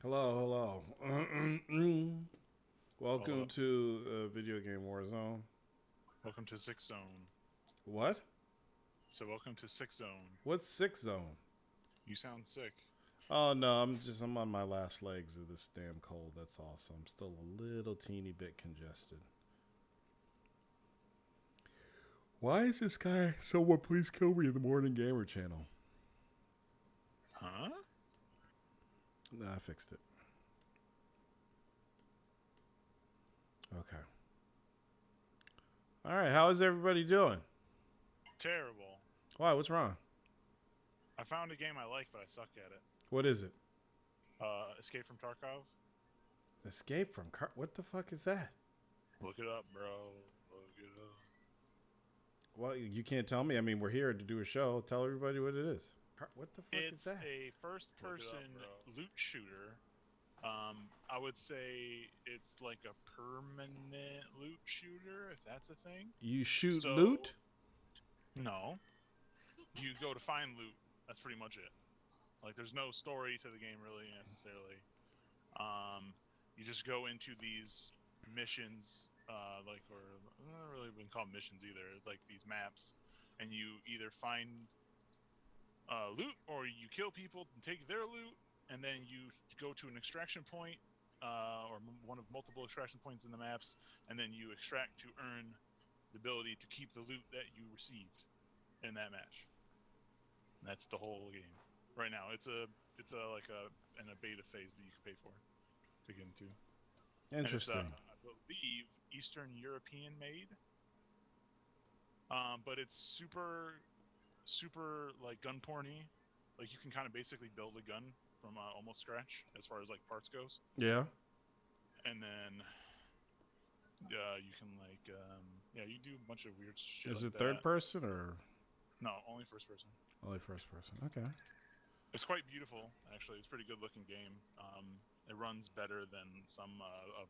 Hello, hello. Welcome Hello. to Video Game Warzone. Welcome to Six Zone. What? So welcome to Six Zone. What's Six Zone? You sound sick. Oh no, I'm on my last legs of this damn cold. That's all. So I'm still a little teeny bit congested. Why is this guy? Someone please kill me in the morning gamer channel. Huh? Nah, I fixed it. Okay. All right. How is everybody doing? Terrible. Why? What's wrong? I found a game I like, but I suck at it. What is it? Escape from Tarkov. Escape from car. What the fuck is that? Look it up, bro. Look it up. Well, you can't tell me. I mean, we're here to do a show. Tell everybody what it is. What the fuck is It's that? a Look it up, first-person bro. Loot loot shooter. I would say it's like a permanent loot shooter, if that's a thing. You shoot So, loot? no. You go to find loot. That's pretty much it. Like, there's no story to the game, really, necessarily. Um, you just go into these missions, or not really been called missions either, like these maps, and you either find loot or you kill people and take their loot, and then you go to an extraction point, or one of multiple extraction points in the maps, and then you extract to earn the ability to keep the loot that you received in that match. And that's the whole game. Right now, it's in a beta phase that you can pay for to get into. And it's Interesting. I believe Eastern European made, but it's super like gun porny. Like you can kind of basically build a gun from almost scratch as far as like parts goes, Yeah. and then you can you do a bunch of weird shit Is like it third that. person or No, only first person. only first person? Okay. It's quite beautiful, actually. It's a pretty good looking game. It runs better than some of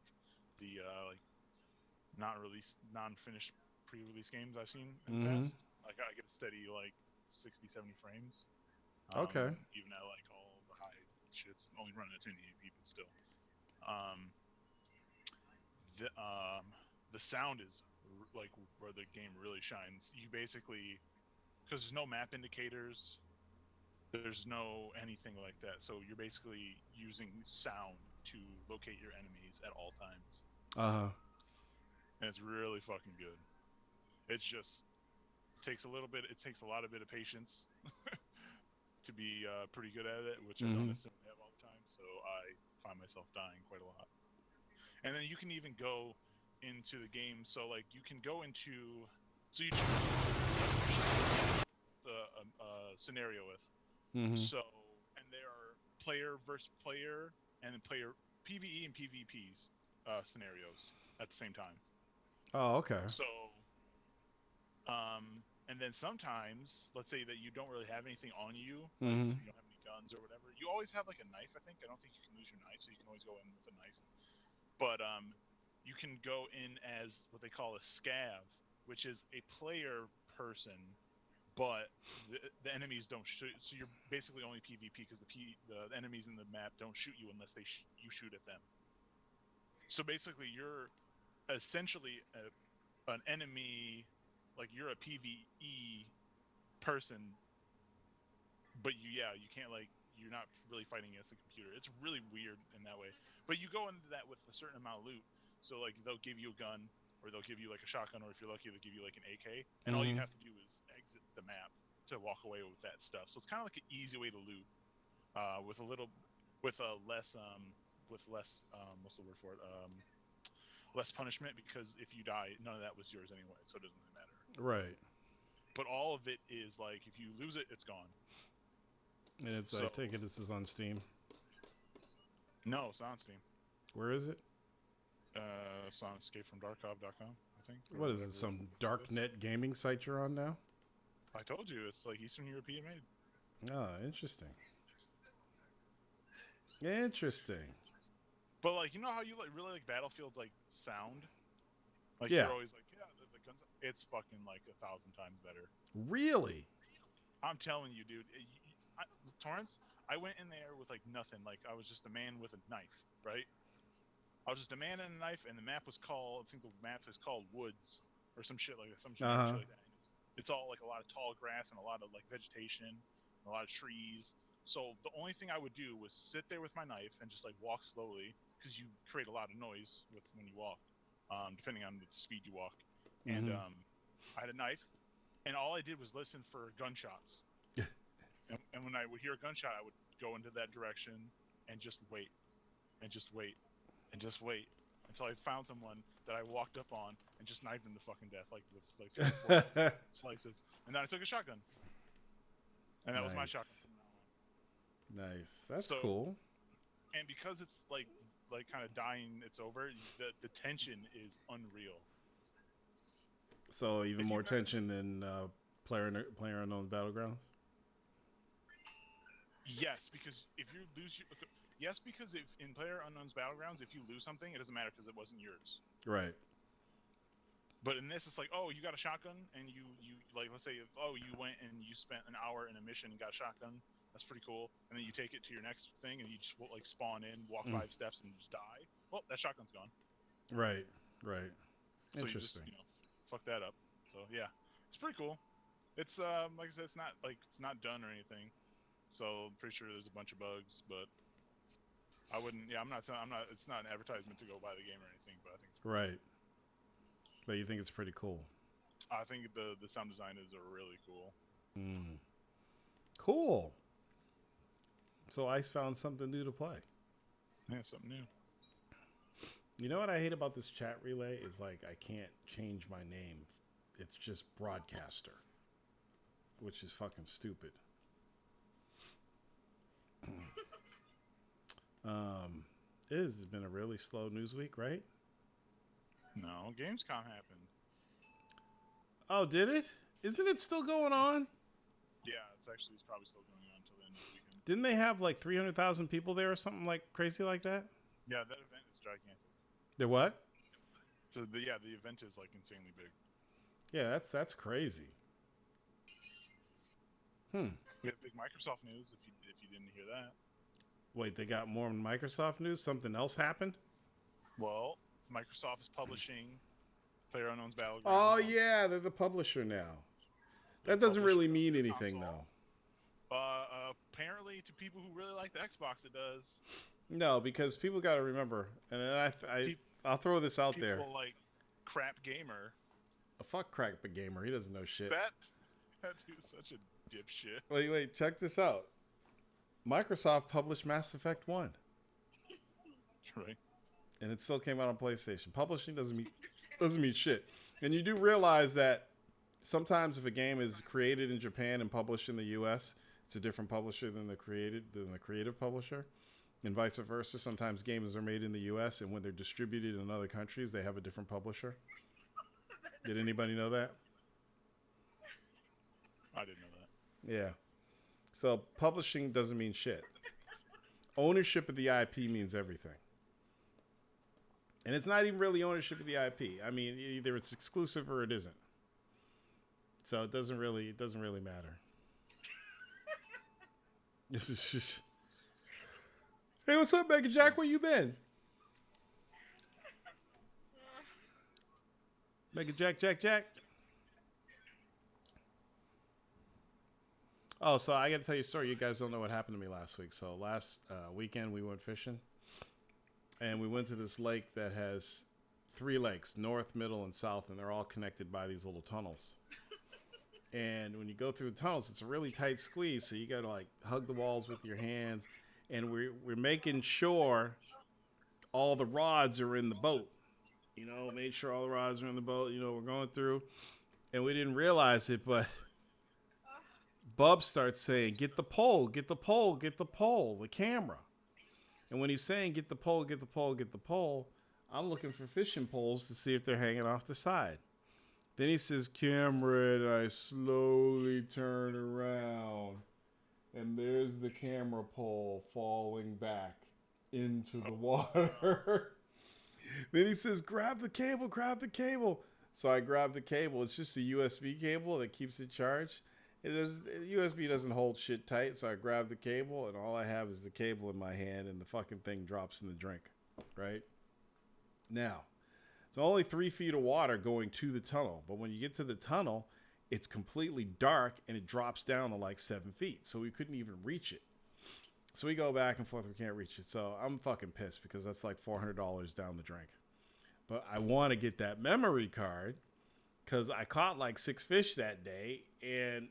the not released, non-finished pre-release games I've seen in the Mm-hmm. past. Like I get a steady like 60, 70 frames. Okay. Even at like all the high shit's only running at 1080p, but still. Um, the sound is like where the game really shines. You basically, because there's no map indicators, there's no anything like that. So you're basically using sound to locate your enemies at all times, Uh-huh. and it's really fucking good. It's just takes a little bit. It takes a lot of bit of patience to be pretty good at it, which I don't Mm-hmm. necessarily have all the time. So I find myself dying quite a lot. And then you can even go into the game. So like you can go into so you choose a scenario with. Mm-hmm. So and there are player versus player and then player PVE and PvPs scenarios at the same time. Oh, okay. So and then sometimes, let's say that you don't really have anything on you, like Mm-hmm. you don't have any guns or whatever. You always have like a knife, I think. I don't think you can lose your knife, so you can always go in with a knife. But you can go in as what they call a scav, which is a player person, but the enemies don't shoot. So you're basically only PvP because the enemies in the map don't shoot you unless you shoot at them. So basically, you're essentially an enemy, like you're a PvE person, but you can't like you're not really fighting against the computer. It's really weird in that way. But you go into that with a certain amount of loot. So like they'll give you a gun or they'll give you like a shotgun, or if you're lucky they'll give you like an AK, and all you Mm-hmm. have to do is exit the map to walk away with that stuff. So it's kind of like an easy way to loot with a little with a less with less what's the word for it less punishment, because if you die none of that was yours anyway, so it doesn't really matter. Right. But all of it is like if you lose it, it's gone. And it's I So take it this is on Steam. no, it's not on Steam. Where is it? It's on escapefromdarkov.com, I think, or What is it? whatever Some it is. darknet gaming site you're on now? I told you it's like Eastern European made. Oh, interesting. Interesting. But like you know how you like really like Battlefield's like sound? Like you're Yeah. always like, yeah, the guns. It's fucking like 1,000 times better. Really? I'm telling you, dude. Torrance, I went in there with like nothing. Like I was just a man with a knife, right? I was just a man and a knife, and the map was called. I think the map is called Woods or some shit like that. Some shit like that. And it's all like a lot of tall grass and a lot of like vegetation, and a lot of trees. So the only thing I would do was sit there with my knife and just like walk slowly because you create a lot of noise with when you walk, depending on the speed you walk. And I had a knife, and all I did was listen for gunshots. And when I would hear a gunshot, I would go into that direction and just wait, and just wait, and just wait until I found someone that I walked up on and just knifed him to fucking death, like with like 3 or 4 slices. And then I took a shotgun, and that was my shotgun from now on. Nice, that's So, cool. And because it's like kind of dying, it's over. The tension is unreal. So even more tension than PlayerUnknown's Battlegrounds. Yes, because if you lose your, yes, because if in PlayerUnknown's Battlegrounds, if you lose something, it doesn't matter because it wasn't yours. Right. But in this, it's like, oh, you got a shotgun, and you like, let's say, oh, you went and you spent an hour in a mission and got a shotgun. That's pretty cool. And then you take it to your next thing, and you just like spawn in, walk 5 steps, and just die. Well, that shotgun's gone. Right. Right. So Interesting. you just fuck that up. So yeah, it's pretty cool. It's like I said, it's not done or anything. So I'm pretty sure there's a bunch of bugs, but I wouldn't. Yeah, I'm not. It's not an advertisement to go buy the game or anything, but I think it's right. But you think it's pretty cool? I think the sound design is really cool. Cool. So Ice found something new to play. Yeah, something new. You know what I hate about this chat relay is like I can't change my name. It's just broadcaster, which is fucking stupid. It has been a really slow news week, right? No, Gamescom happened. Oh, did it? Isn't it still going on? Yeah, it's probably still going on until the end of the weekend. Didn't they have like 300,000 people there or something like crazy like that? Yeah, that event is gigantic. The what? So the event is like insanely big. Yeah, that's crazy. We have big Microsoft news if you didn't hear that. Wait, they got more Microsoft news? Something else happened? Well, Microsoft is publishing PlayerUnknown's Battlegrounds. Oh, yeah, they're the publisher now. That doesn't really mean anything, though. Apparently, to people who really like the Xbox, it does. No, because people got to remember, and I'll throw this out there. People like Crap Gamer. Fuck Crap Gamer. He doesn't know shit. That dude's such a dipshit. Wait, check this out. Microsoft published Mass Effect 1. Right. And it still came out on PlayStation. Publishing doesn't mean shit. And you do realize that sometimes if a game is created in Japan and published in the US, it's a different publisher than the creative publisher. And vice versa. Sometimes games are made in the US and when they're distributed in other countries, they have a different publisher. Did anybody know that? I didn't know that. Yeah. So publishing doesn't mean shit. Ownership of the IP means everything. And it's not even really ownership of the IP. I mean, either it's exclusive or it isn't. So it doesn't really matter. This is just. Hey, what's up, Mega Jack? Where you been? Mega Jack. Oh, so I got to tell you a story. You guys don't know what happened to me last week. So last weekend we went fishing, and we went to this lake that has 3 lakes, north, middle, and south, and they're all connected by these little tunnels. And when you go through the tunnels, it's a really tight squeeze, so you got to like hug the walls with your hands. And we're making sure all the rods are in the boat. You know, made sure all the rods are in the boat. You know, we're going through, and we didn't realize it, but Bub starts saying, "Get the pole, get the pole, get the pole," the camera. And when he's saying, "Get the pole, get the pole, get the pole," I'm looking for fishing poles to see if they're hanging off the side. Then he says, "Camera," and I slowly turn around. And there's the camera pole falling back into the water. Then he says, grab the cable. So I grab the cable. It's just a USB cable that keeps it charged. USB doesn't hold shit tight, so I grab the cable, and all I have is the cable in my hand, and the fucking thing drops in the drink. Right? Now, it's only 3 feet of water going to the tunnel, but when you get to the tunnel, it's completely dark, and it drops down to like 7 feet, so we couldn't even reach it. So we go back and forth, we can't reach it. So I'm fucking pissed because that's like $400 down the drink. But I want to get that memory card because I caught like 6 fish that day, and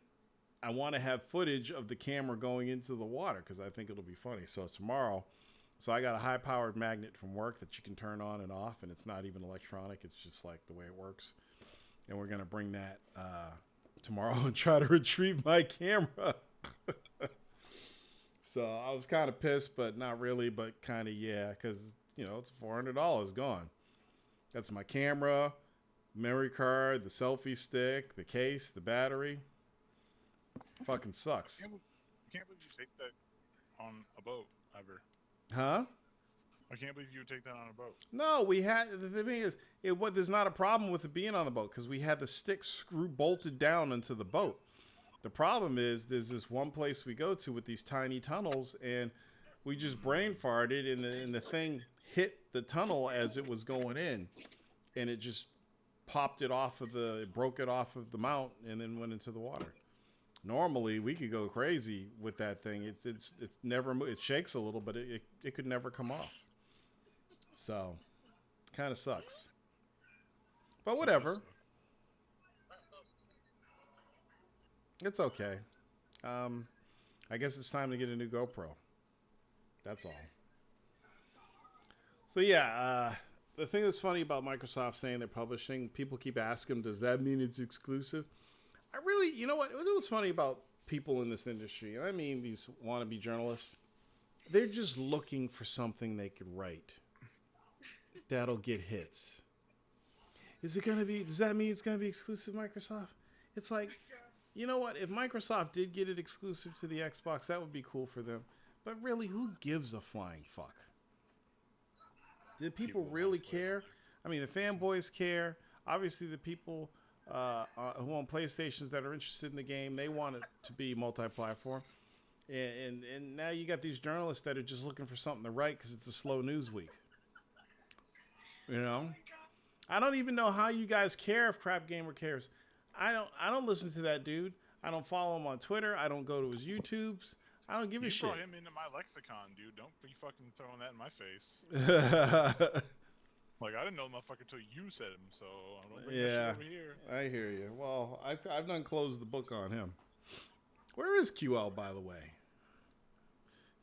I want to have footage of the camera going into the water because I think it'll be funny. So tomorrow, I got a high-powered magnet from work that you can turn on and off, and it's not even electronic. It's just like the way it works. And we're going to bring that tomorrow and try to retrieve my camera. So I was kind of pissed, but not really, but kind of, yeah, because, it's $400 gone. That's my camera, memory card, the selfie stick, the case, the battery. Fucking sucks. I can't believe you take that on a boat ever. Huh? I can't believe you would take that on a boat. No, the thing is, there's not a problem with it being on the boat because we had the stick bolted down into the boat. The problem is there's this one place we go to with these tiny tunnels, and we just brain farted, and the thing hit the tunnel as it was going in, and it just broke it off of the mount, and then went into the water. Normally, we could go crazy with that thing. It's never, it shakes a little, but it could never come off. So, kind of sucks. But whatever. It's okay. I guess it's time to get a new GoPro. That's all. So yeah, the thing that's funny about Microsoft saying they're publishing, people keep asking, does that mean it's exclusive? I really, you know what was funny about people in this industry, and I mean these wannabe journalists, they're just looking for something they could write that'll get hits. Does that mean it's going to be exclusive Microsoft? It's like, you know what? If Microsoft did get it exclusive to the Xbox, that would be cool for them. But really, who gives a flying fuck? Did people really care? I mean, the fanboys care. Obviously, the people who own PlayStations that are interested in the game, they want it to be multi-platform. And now you got these journalists that are just looking for something to write because it's a slow news week. I don't even know how you guys care if Crap Gamer cares. I don't listen to that dude. I don't follow him on Twitter. I don't go to his YouTubes. I don't give a shit. You brought him into my lexicon, dude. Don't be fucking throwing that in my face. Like, I didn't know the motherfucker until you said him, so I don't bring that shit over here. I hear you. Well, I've done closed the book on him. Where is QL, by the way?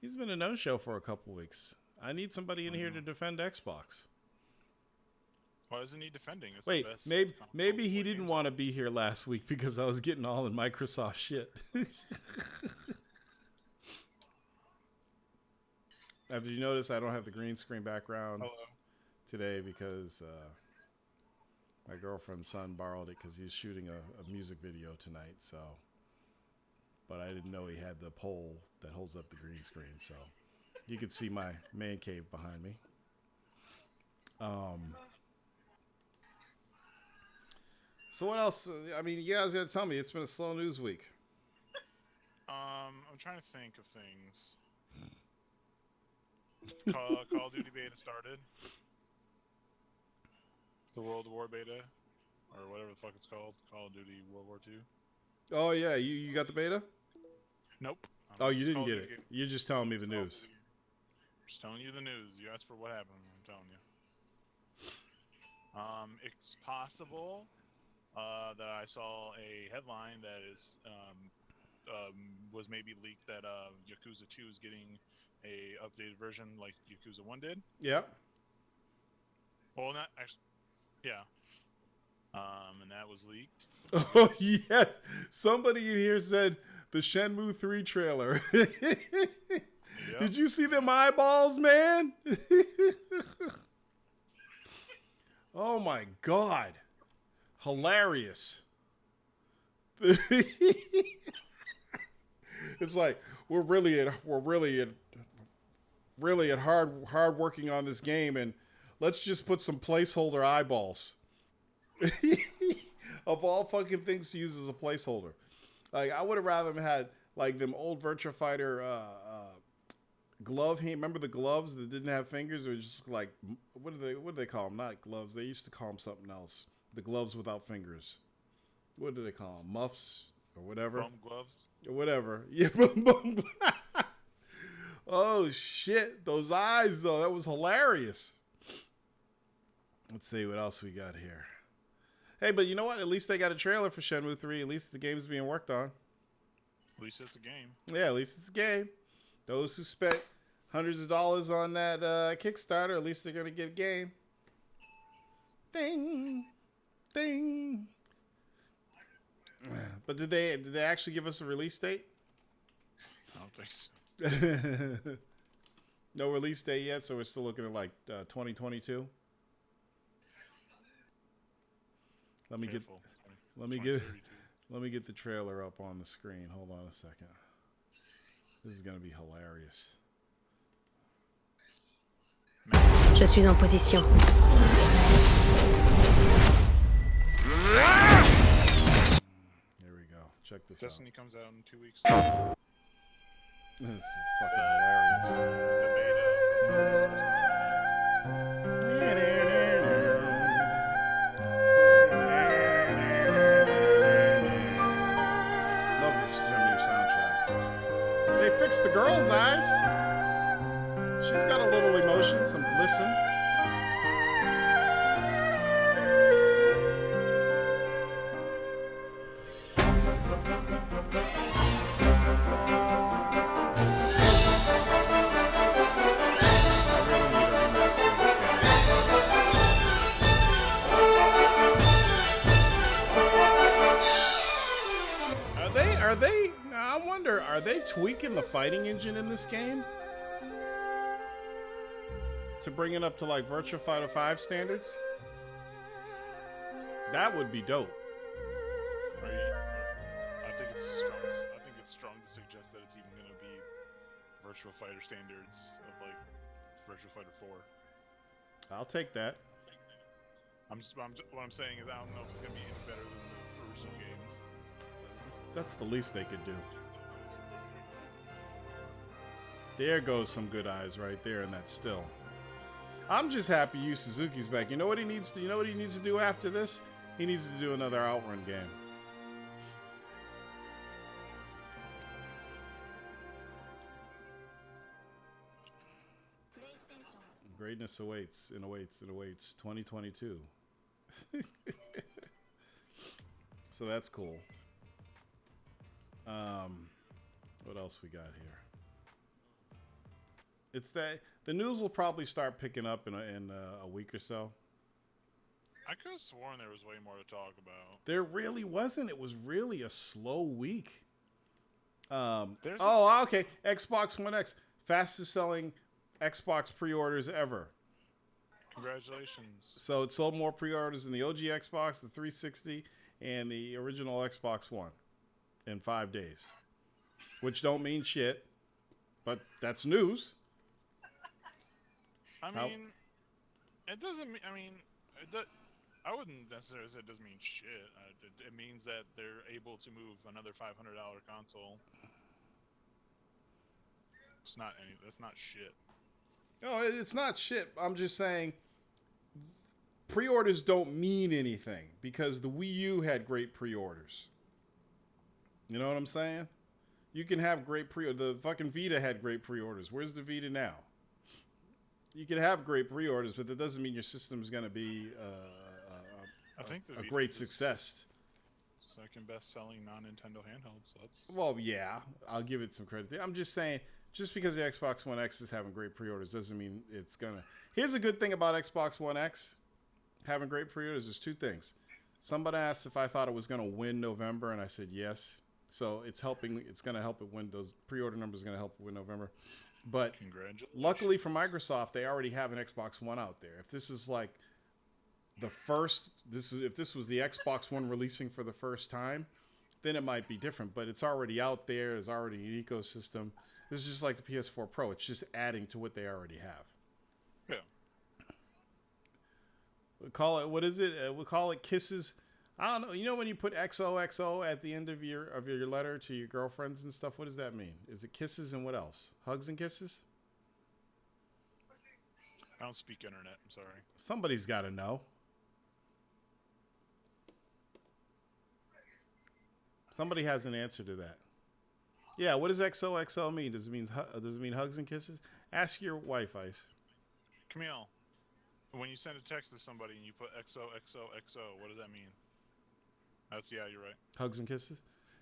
He's been a no-show for a couple weeks. I need somebody in here to defend Xbox. Why isn't he defending? It's Wait, the best maybe he didn't want to be here last week because I was getting all in Microsoft shit. Have you noticed I don't have the green screen background today because my girlfriend's son borrowed it because he's shooting a music video tonight. So, but I didn't know he had the pole that holds up the green screen, so you could see my man cave behind me. So what else? I mean, you guys got to tell me. It's been a slow news week. I'm trying to think of things. Call of Duty beta started. The World War beta, or whatever the fuck it's called. Call of Duty World War II. Oh yeah, you got the beta? Nope. Oh, you didn't get it. You're just telling me the news. Just telling you the news. You asked for what happened. I'm telling you. It's possible that I saw a headline that is was maybe leaked that Yakuza 2 is getting a updated version like Yakuza 1 did. Yeah. Well, not actually. Yeah. And that was leaked. Oh yes, somebody in here said the Shenmue 3 trailer. Yep. Did you see them eyeballs, man? Oh my god. Hilarious. It's like we're really at hard working on this game, and let's just put some placeholder eyeballs. Of all fucking things to use as a placeholder. Like, I would have rather them had like them old Virtua Fighter glove hand. Remember the gloves that didn't have fingers, or just like what do they call them? Not gloves. They used to call them something else. The gloves without fingers. What do they call them? Muffs or whatever. Bum gloves. Or whatever. Yeah, bum. Oh shit! Those eyes though. That was hilarious. Let's see what else we got here. Hey, but you know what? At least they got a trailer for Shenmue 3. At least the game's being worked on. At least it's a game. Yeah, at least it's a game. Those who spent hundreds of dollars on that Kickstarter, at least they're going to get a game. Ding. Ding. But did they actually give us a release date? I don't think so. No release date yet, so we're still looking at like 2022. Let me get the trailer up on the screen. Hold on a second. This is gonna be hilarious. Je suis en position. Here we go. Check this Destiny comes out in 2 weeks. out. This is fucking Love this Shenmue soundtrack. They fixed the girl's eyes. She's got a little emotion, some glisten. Are they tweaking the fighting engine in this game to bring it up to like Virtua Fighter 5 standards? That would be dope. Right? I think it's strong to suggest that it's even going to be Virtua Fighter standards of like Virtua Fighter 4. I'll take that. What I'm saying is I don't know if it's going to be any better than the original games. That's the least they could do. There goes some good eyes right there in that still. I'm just happy Yu Suzuki's back. You know what he needs to? You know what he needs to do after this? He needs to do another Outrun game. Greatness awaits and awaits and awaits. 2022. So that's cool. What else we got here? It's that the news will probably start picking up in a week or so. I could have sworn there was way more to talk about. There really wasn't. It was really a slow week. Okay. Xbox One X, fastest selling Xbox pre-orders ever. Congratulations. So it sold more pre-orders than the OG Xbox, the 360, and the original Xbox One in 5 days. Which don't mean shit, but that's news. I mean, it doesn't mean, I wouldn't necessarily say it doesn't mean shit. It means that they're able to move another $500 console. That's not shit. No, it's not shit. I'm just saying pre-orders don't mean anything because the Wii U had great pre-orders. You know what I'm saying? You can have great the fucking Vita had great pre-orders. Where's the Vita now? You can have great pre-orders, but that doesn't mean your system's going to be a great success. Second best-selling non-Nintendo handheld, so that's... Well, yeah, I'll give it some credit. I'm just saying, just because the Xbox One X is having great pre-orders doesn't mean it's going to... Here's a good thing about Xbox One X having great pre-orders. There's two things. Somebody asked if I thought it was going to win November, and I said yes. So it's helping. It's going to help it win. Those pre-order numbers are going to help it win November. But luckily for Microsoft, they already have an Xbox One out there. If this is like if this was the Xbox One releasing for the first time, then it might be different. But it's already out there. There's already an ecosystem. This is just like the PS4 Pro. It's just adding to what they already have. Yeah. We call it, what is it? We'll call it Kisses. I don't know. You know when you put XOXO at the end of your letter to your girlfriends and stuff? What does that mean? Is it kisses and what else? Hugs and kisses? I don't speak internet. I'm sorry. Somebody's got to know. Somebody has an answer to that. Yeah, what does XOXO mean? Does it mean hugs and kisses? Ask your wife, Ice. Camille, when you send a text to somebody and you put XOXOXO, what does that mean? Yeah, you're right. Hugs and kisses?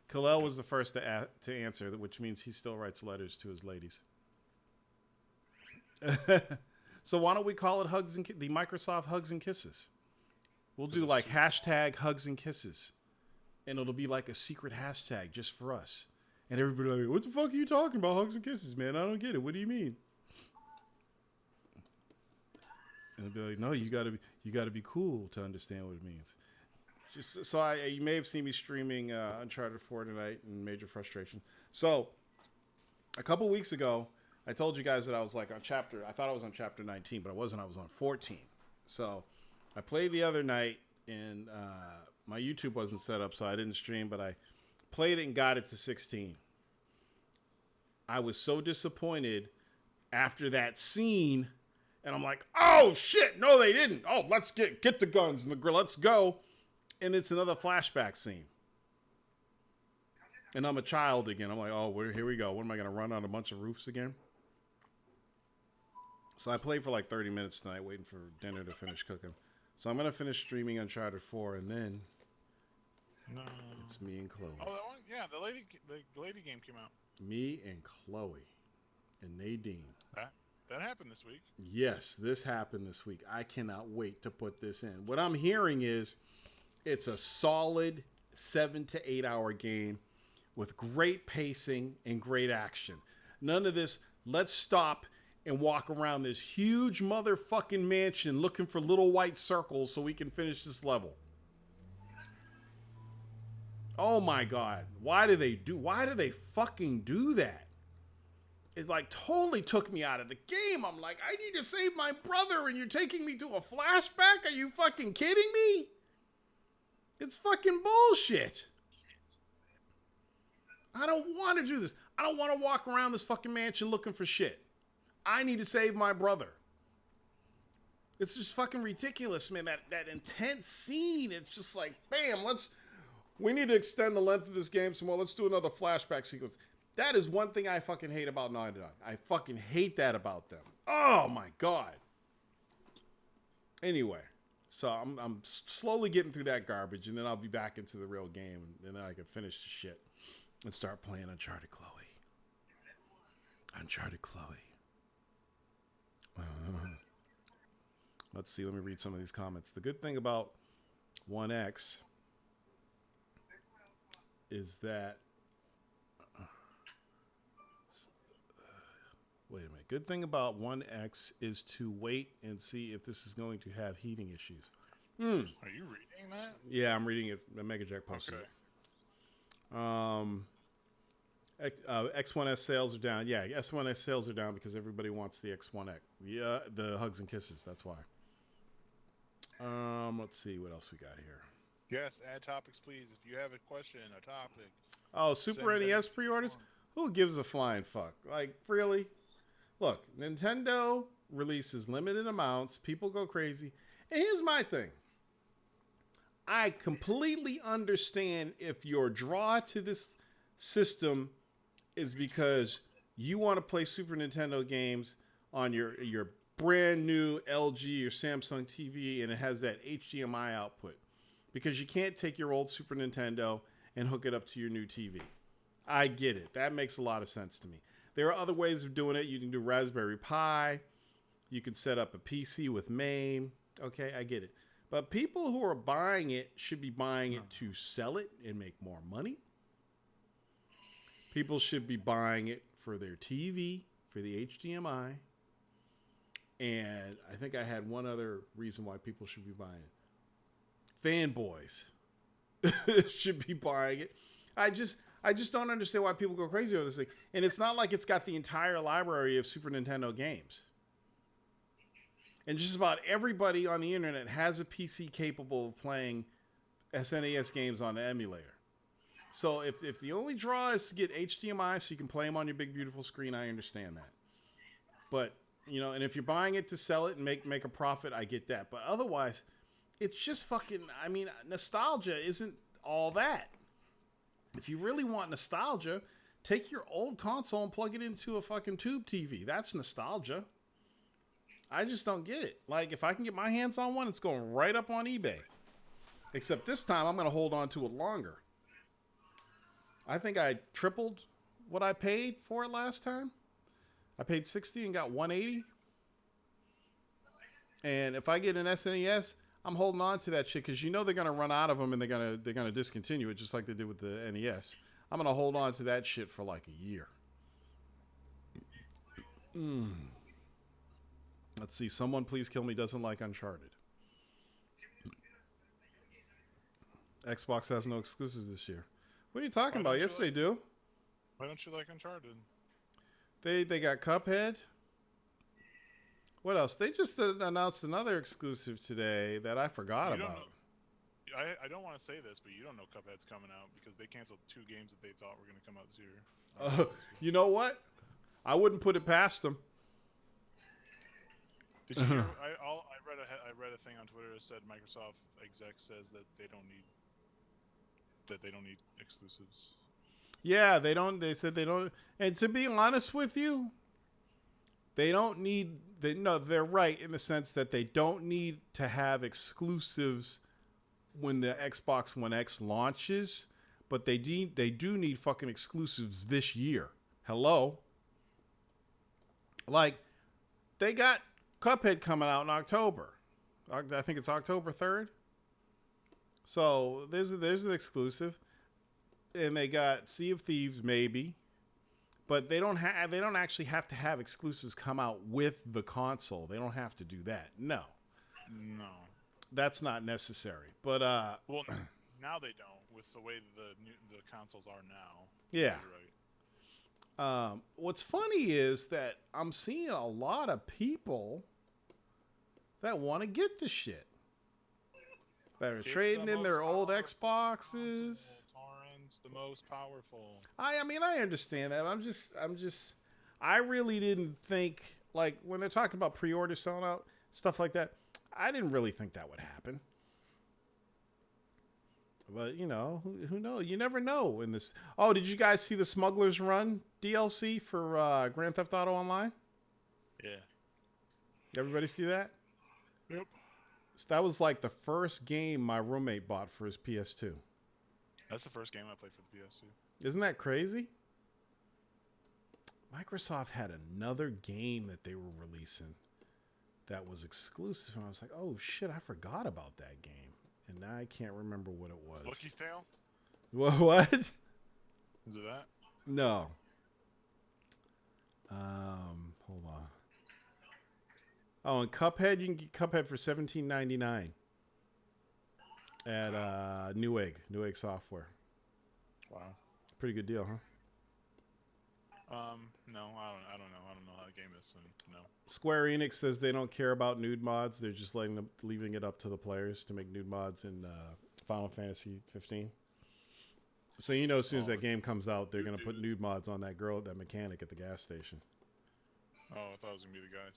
Khalil was the first to answer, which means he still writes letters to his ladies. So why don't we call it the Microsoft Hugs and Kisses? We'll do like hashtag Hugs and Kisses. And it'll be like a secret hashtag just for us. And everybody will be like, what the fuck are you talking about, hugs and kisses, man? I don't get it. What do you mean? And they'll be like, no, you gotta be cool to understand what it means. Just so you may have seen me streaming Uncharted 4 tonight in major frustration. So a couple weeks ago, I told you guys that I was like I thought I was on chapter 19, but I wasn't. I was on 14. So I played the other night, and my YouTube wasn't set up, so I didn't stream, but I played it and got it to 16. I was so disappointed after that scene, and I'm like, oh shit, no they didn't. Oh, let's get the guns and the grill, let's go. And it's another flashback scene. And I'm a child again. I'm like, oh, here we go. What am I going to run on a bunch of roofs again? So I played for like 30 minutes tonight, waiting for dinner to finish cooking. So I'm going to finish streaming Uncharted 4, and then it's me and Chloe. Oh, that one? Yeah, the lady game came out. Me and Chloe and Nadine. That happened this week. Yes, this happened this week. I cannot wait to put this in. What I'm hearing is it's a solid 7 to 8 hour game with great pacing and great action. None of this, let's stop and walk around this huge motherfucking mansion looking for little white circles so we can finish this level. Oh my God. Why do they fucking do that? It like totally took me out of the game. I'm like, I need to save my brother and you're taking me to a flashback? Are you fucking kidding me? It's fucking bullshit. I don't want to do this. I don't want to walk around this fucking mansion looking for shit. I need to save my brother. It's just fucking ridiculous, man. That intense scene. It's just like, bam, we need to extend the length of this game some more. Let's do another flashback sequence. That is one thing I fucking hate about Naughty Dog. I fucking hate that about them. Oh my God. Anyway, so I'm slowly getting through that garbage, and then I'll be back into the real game, and then I can finish the shit and start playing Uncharted Chloe. Uncharted Chloe. Let's see. Let me read some of these comments. The good thing about 1X is that wait a minute. Good thing about 1X is to wait and see if this is going to have heating issues. Are you reading that? Yeah, I'm reading it. MegaJack posted it. X1S sales are down. Yeah, S1S sales are down because everybody wants the X1X. Yeah, the hugs and kisses. That's why. Let's see what else we got here. Yes, add topics, please. If you have a question, a topic. Oh, Super NES pre-orders? Who gives a flying fuck? Like, really? Look, Nintendo releases limited amounts. People go crazy. And here's my thing. I completely understand if your draw to this system is because you want to play Super Nintendo games on your brand new LG or Samsung TV and it has that HDMI output. Because you can't take your old Super Nintendo and hook it up to your new TV. I get it. That makes a lot of sense to me. There are other ways of doing it. You can do Raspberry Pi. You can set up a PC with MAME. Okay, I get it. But people who are buying it should be buying it to sell it and make more money. People should be buying it for their TV, for the HDMI. And I think I had one other reason why people should be buying it. Fanboys should be buying it. I just don't understand why people go crazy over this thing. And it's not like it's got the entire library of Super Nintendo games. And just about everybody on the internet has a PC capable of playing SNES games on the emulator. So if the only draw is to get HDMI so you can play them on your big beautiful screen, I understand that. But and if you're buying it to sell it and make a profit, I get that. But otherwise, it's just fucking. I mean, nostalgia isn't all that. If you really want nostalgia, take your old console and plug it into a fucking tube TV. That's nostalgia. I just don't get it. Like, if I can get my hands on one, it's going right up on eBay. Except this time, I'm going to hold on to it longer. I think I tripled what I paid for it last time. I paid $60 and got $180. And if I get an SNES, I'm holding on to that shit because they're gonna run out of them and they're gonna discontinue it just like they did with the NES. I'm gonna hold on to that shit for like a year. Let's see. Someone please kill me doesn't like Uncharted. Xbox has no exclusives this year. What are you talking about? Yes, they do. Why don't you like Uncharted? They got Cuphead. What else? They just announced another exclusive today that I forgot about. I don't want to say this, but you don't know Cuphead's coming out because they canceled 2 games that they thought were going to come out this year. You know what? I wouldn't put it past them. Did you hear? I read a thing on Twitter that said Microsoft exec says that they don't need exclusives. Yeah, they don't. They said they don't. And to be honest with you, they don't need. They're right in the sense that they don't need to have exclusives when the Xbox One X launches, but they do need fucking exclusives this year. Hello. Like, they got Cuphead coming out in October. I think it's October 3rd. So there's an exclusive, and they got Sea of Thieves maybe, but they don't actually have to have exclusives come out with the console. They don't have to do that. No, that's not necessary. But well, now they don't with the way the consoles are now. Yeah. Right. What's funny is that I'm seeing a lot of people that want to get the shit. That are trading in their old Xboxes. Torrents, the most powerful. I mean, I understand that. I really didn't think, like, when they're talking about pre-orders selling out, stuff like that, I didn't really think that would happen. But, who knows? You never know in this. Oh, did you guys see the Smuggler's Run DLC for Grand Theft Auto Online? Yeah. Everybody see that? Yep. So that was like the first game my roommate bought for his PS2. That's the first game I played for the PS2. Isn't that crazy? Microsoft had another game that they were releasing that was exclusive, and I was like, oh shit, I forgot about that game. And now I can't remember what it was. Lucky's Tale? What? Is it that? No. Hold on. Oh, and Cuphead, you can get Cuphead for $17.99 at Newegg Software. Wow. Pretty good deal, huh? No, I don't know. I don't know how the game is, so no. Square Enix says they don't care about nude mods. They're just leaving it up to the players to make nude mods in Final Fantasy 15. So as soon as that game comes out, they're gonna put nude mods on that mechanic at the gas station. Oh, I thought it was gonna be the guys.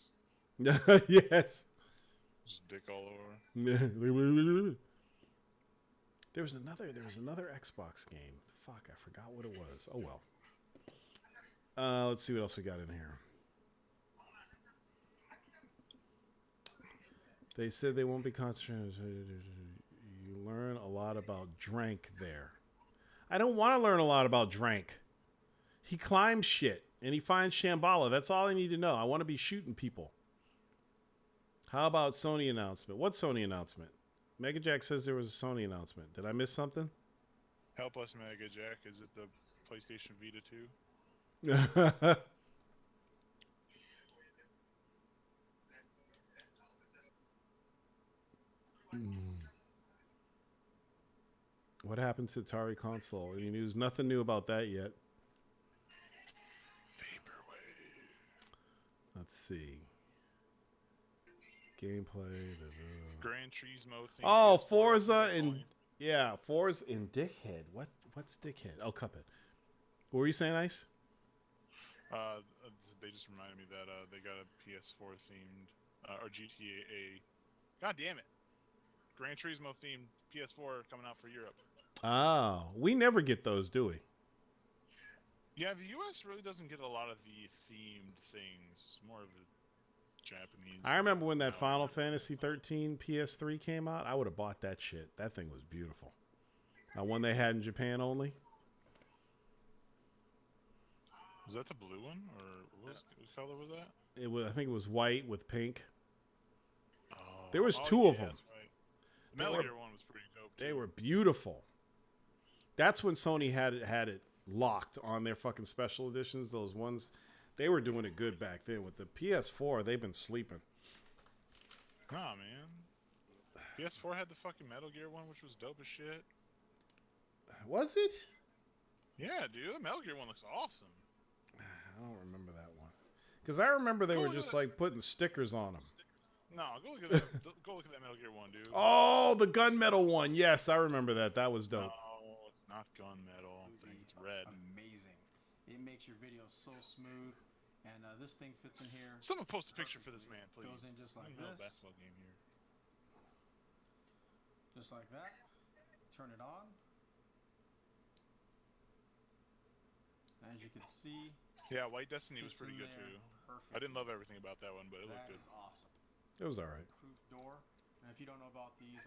Yes. Just dick all over. There was another Xbox game. Fuck, I forgot what it was. Oh well. Let's see what else we got in here. They said they won't be concentrating. You learn a lot about Drank there. I don't want to learn a lot about Drank. He climbs shit and he finds Shambhala. That's all I need to know. I want to be shooting people. How about Sony announcement? What Sony announcement? Mega Jack says there was a Sony announcement. Did I miss something? Help us, Mega Jack. Is it the PlayStation Vita 2? What happened to Atari console? Any news? Nothing new about that yet. Vaporwave. Let's see. Gameplay. Gran Turismo. Oh, Forza and Yeah, 4's in Dickhead. What's Dickhead? Oh, Cuphead. What were you saying, Ice? They just reminded me that they got a PS4 themed or GTA. God damn it, Gran Turismo themed PS4 coming out for Europe. Oh, we never get those, do we? Yeah, the US really doesn't get a lot of the themed things. It's more of a Japanese. I remember when that Final Fantasy 13 PS3 came out. I would have bought that shit. That thing was beautiful. One they had in Japan only. Was that the blue one, or what color was that? It was. I think it was white with pink. Oh, There was two of them. That's right. The Metal Gear one was pretty dope. They were beautiful. That's when Sony had it locked on their fucking special editions. Those ones, they were doing it good back then. With the PS4, they've been sleeping. Nah, man. PS4 had the fucking Metal Gear one, which was dope as shit. Was it? Yeah, dude. The Metal Gear one looks awesome. I don't remember that one. Because I remember they were just like putting stickers on them. No, go look at that. Go look at that Metal Gear one, dude. Oh, the gunmetal one. Yes, I remember that. That was dope. No, it's not gunmetal. I think it's red. Amazing. It makes your video so smooth, and this thing fits in here. Someone post a picture for this man, please. Goes in just like this. this. Basketball game here. Just like that. Turn it on. As you can see. Yeah, White Destiny was pretty good too. Perfect. I didn't love everything about that one, but it looked good. That is awesome. It was all right. Proof door. And if you don't know about these,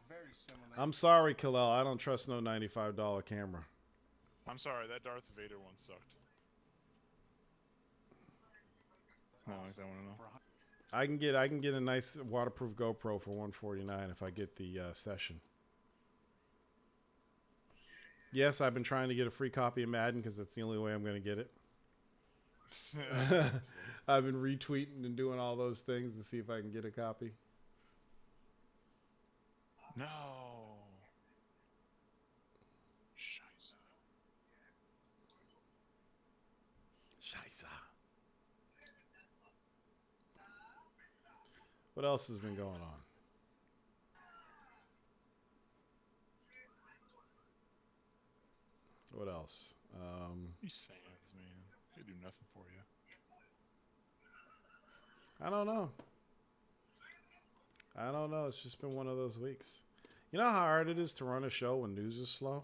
very similar. I'm sorry, Khalil. I don't trust no $95 camera. I'm sorry, that Darth Vader one sucked. I don't like that one at all. I can get a nice waterproof GoPro for $149 if I get the session. Yes, I've been trying to get a free copy of Madden because that's the only way I'm going to get it. I've been retweeting and doing all those things to see if I can get a copy. No. Scheiße. Scheiße. What else has been going on? What else? These fans, man. They do nothing for you. I don't know. I don't know. It's just been one of those weeks. You know how hard it is to run a show when news is slow?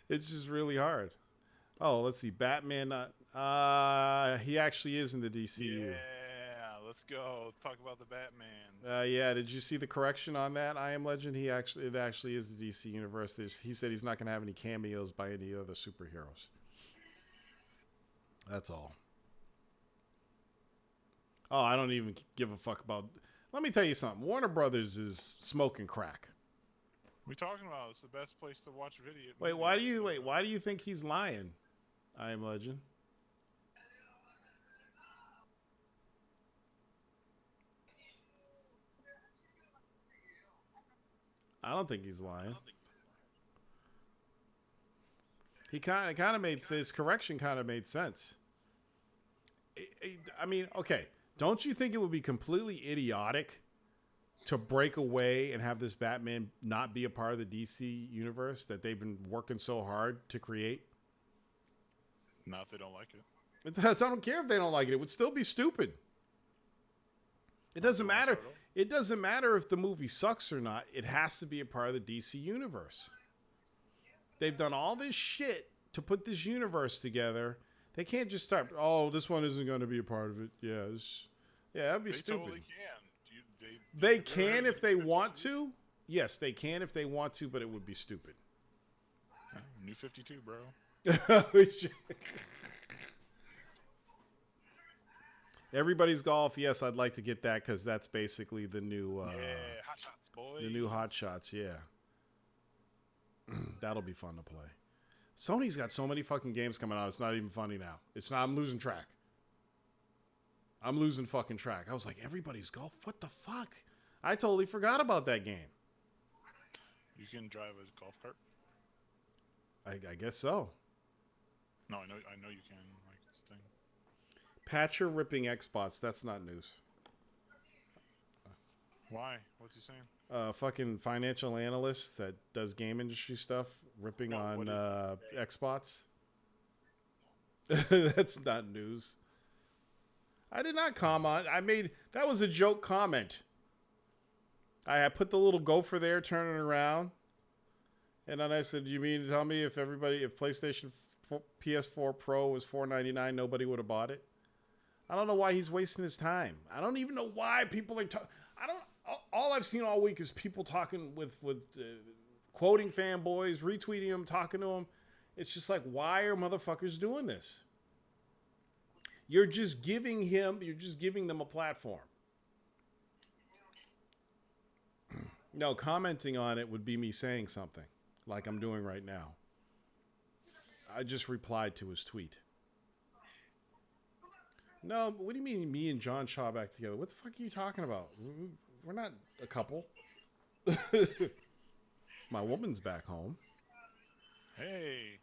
It's just really hard. Oh, let's see. Batman. He actually is in the DCEU. Yeah, let's go. Talk about the Batman. Yeah, did you see the correction on that? I Am Legend. It actually is the DC universe. He said he's not going to have any cameos by any other superheroes. That's all. Oh, I don't even give a fuck about. Let me tell you something. Warner Brothers is smoking crack. We talking about it's the best place to watch video. Why do you think he's lying? I Am Legend. I don't think he's lying. He kind of made his correction kind of made sense. I mean, okay, don't you think it would be completely idiotic to break away and have this Batman not be a part of the DC universe that they've been working so hard to create? Not if they don't like it. I don't care if they don't like it. It would still be stupid. It doesn't matter. It doesn't matter if the movie sucks or not. It has to be a part of the DC universe. They've done all this shit to put this universe together. They can't just start, oh, this one isn't going to be a part of it. Yeah, that'd be stupid. Totally can. They can if they want to. Yes, they can if they want to, but it would be stupid. New 52, bro. Everybody's Golf. Yes, I'd like to get that because that's basically the new Hot Shots, boys. the new Hot Shots. Yeah, that'll be fun to play. Sony's got so many fucking games coming out. It's not even funny now. It's not. I'm losing track. I'm losing fucking track. I was like, Everybody's Golf. What the fuck? I totally forgot about that game. You can drive a golf cart. I guess so. No, I know you can. Like this thing. Patcher ripping Xbox. That's not news. Why? What's he saying? Fucking financial analyst that does game industry stuff, ripping No, on what Xbox. That's not news. I did not comment. That was a joke comment. I put the little gopher there, turning around, and then I said, "You mean to tell me if PlayStation PS4 Pro was $499, nobody would have bought it?" I don't know why he's wasting his time. I don't even know why people are talking. All I've seen all week is people talking with quoting fanboys, retweeting them, talking to them. It's just like, why are motherfuckers doing this? You're just giving them a platform. No, commenting on it would be me saying something like I'm doing right now. I just replied to his tweet. No, what do you mean me and John Shaw back together? What the fuck are you talking about? We're not a couple. My woman's back home. Hey.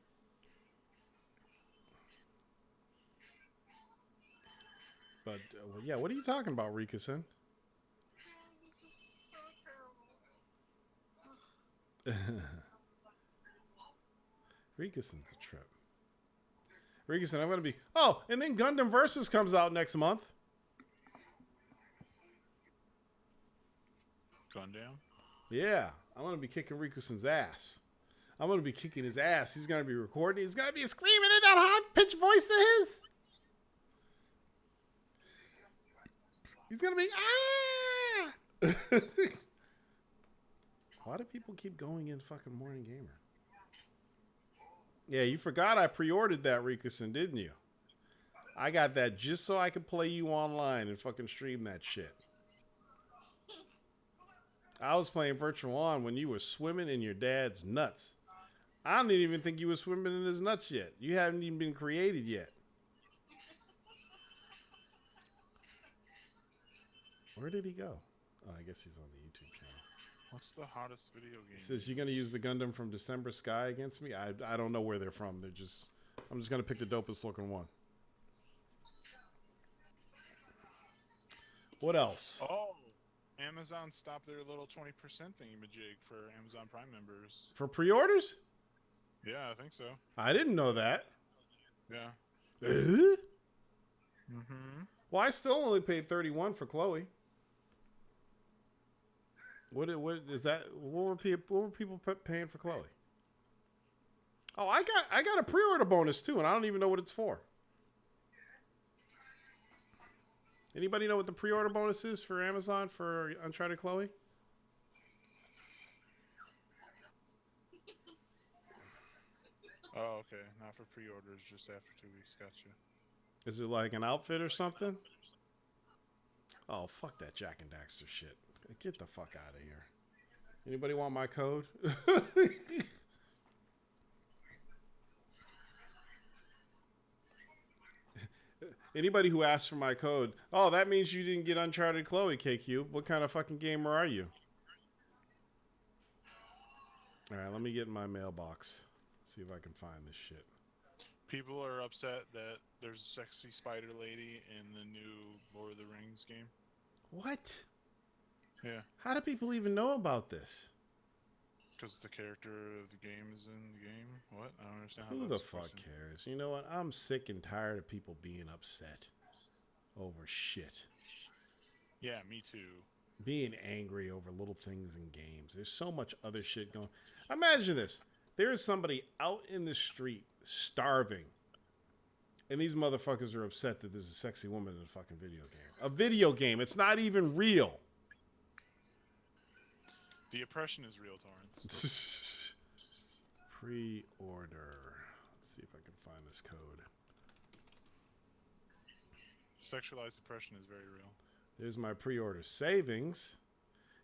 But, yeah, what are you talking about, Rikason? This is so terrible. Rikason's a trip. Rikason, I'm going to be... Oh, and then Gundam Versus comes out next month. Gundam? Yeah, I'm going to be kicking Rikason's ass. I'm going to be kicking his ass. He's going to be recording. He's going to be screaming in that high-pitched voice to his. He's going to be... Ah! Why do people keep going in fucking Morning Gamer? Yeah, you forgot I pre-ordered that, Rikason, didn't you? I got that just so I could play you online and fucking stream that shit. I was playing Virtual On when you were swimming in your dad's nuts. I don't even think you were swimming in his nuts yet. You haven't even been created yet. Where did he go? Oh, I guess he's on the YouTube channel. What's the hottest video game? He says, "You're going to use the Gundam from December Sky against me?" I don't know where they're from. I'm just going to pick the dopest looking one. What else? Oh, Amazon stopped their little 20% thingamajig for Amazon Prime members. For pre-orders? Yeah, I think so. I didn't know that. Yeah. Mm-hmm. Well, I still only paid $31 for Chloe. What is that? What were people paying for Chloe? Oh, I got a pre-order bonus too, and I don't even know what it's for. Anybody know what the pre-order bonus is for Amazon for Uncharted Chloe? Oh, okay. Not for pre-orders, just after 2 weeks. Gotcha. Is it like an outfit or something? Oh, fuck that Jack and Daxter shit. Get the fuck out of here. Anybody want my code? Anybody who asks for my code, oh, that means you didn't get Uncharted Chloe, KQ. What kind of fucking gamer are you? All right, let me get in my mailbox. See if I can find this shit. People are upset that there's a sexy spider lady in the new Lord of the Rings game. What? Yeah. How do people even know about this? Because the character of the game is in the game. What? I don't understand how Who the that's a fuck question. cares? You know what? I'm sick and tired of people being upset over shit. Yeah, me too. Being angry over little things in games. There's so much other shit going. Imagine this. There is somebody out in the street starving. And these motherfuckers are upset that there's a sexy woman in a fucking video game. A video game. It's not even real. The oppression is real, Torrance. Pre-order. Let's see if I can find this code. Sexualized oppression is very real. There's my pre-order savings.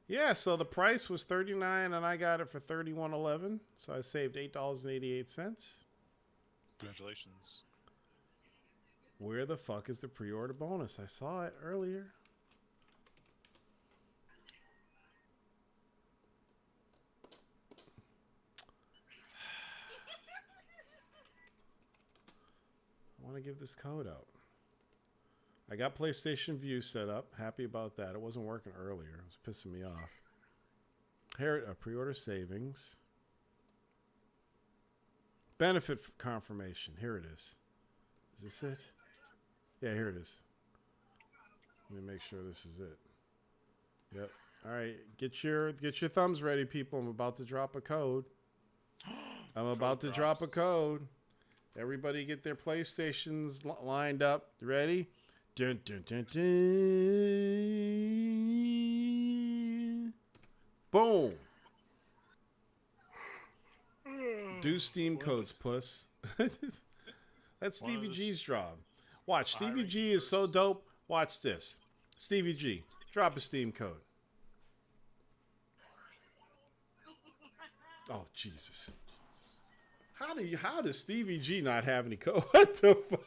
Yeah, so the price was $39 and I got it for $31.11. So I saved $8.88. Congratulations. Where the fuck is the pre-order bonus? I saw it earlier. I want to give this code out. I got PlayStation View set up. Happy about that. It wasn't working earlier. It was pissing me off. Here, pre-order savings. Benefit confirmation. Here it is. Is this it? Yeah, here it is. Let me make sure this is it. Yep. All right, get your thumbs ready, people. I'm about to drop a code. I'm about to drop a code. Everybody get their PlayStations lined up. Ready? Dun, dun, dun, dun. Boom. Do Steam codes, puss. That's Stevie G's job. Watch, Stevie G is so dope. Watch this. Stevie G, drop a Steam code. Oh, Jesus. How does Stevie G not have any code? What the fuck?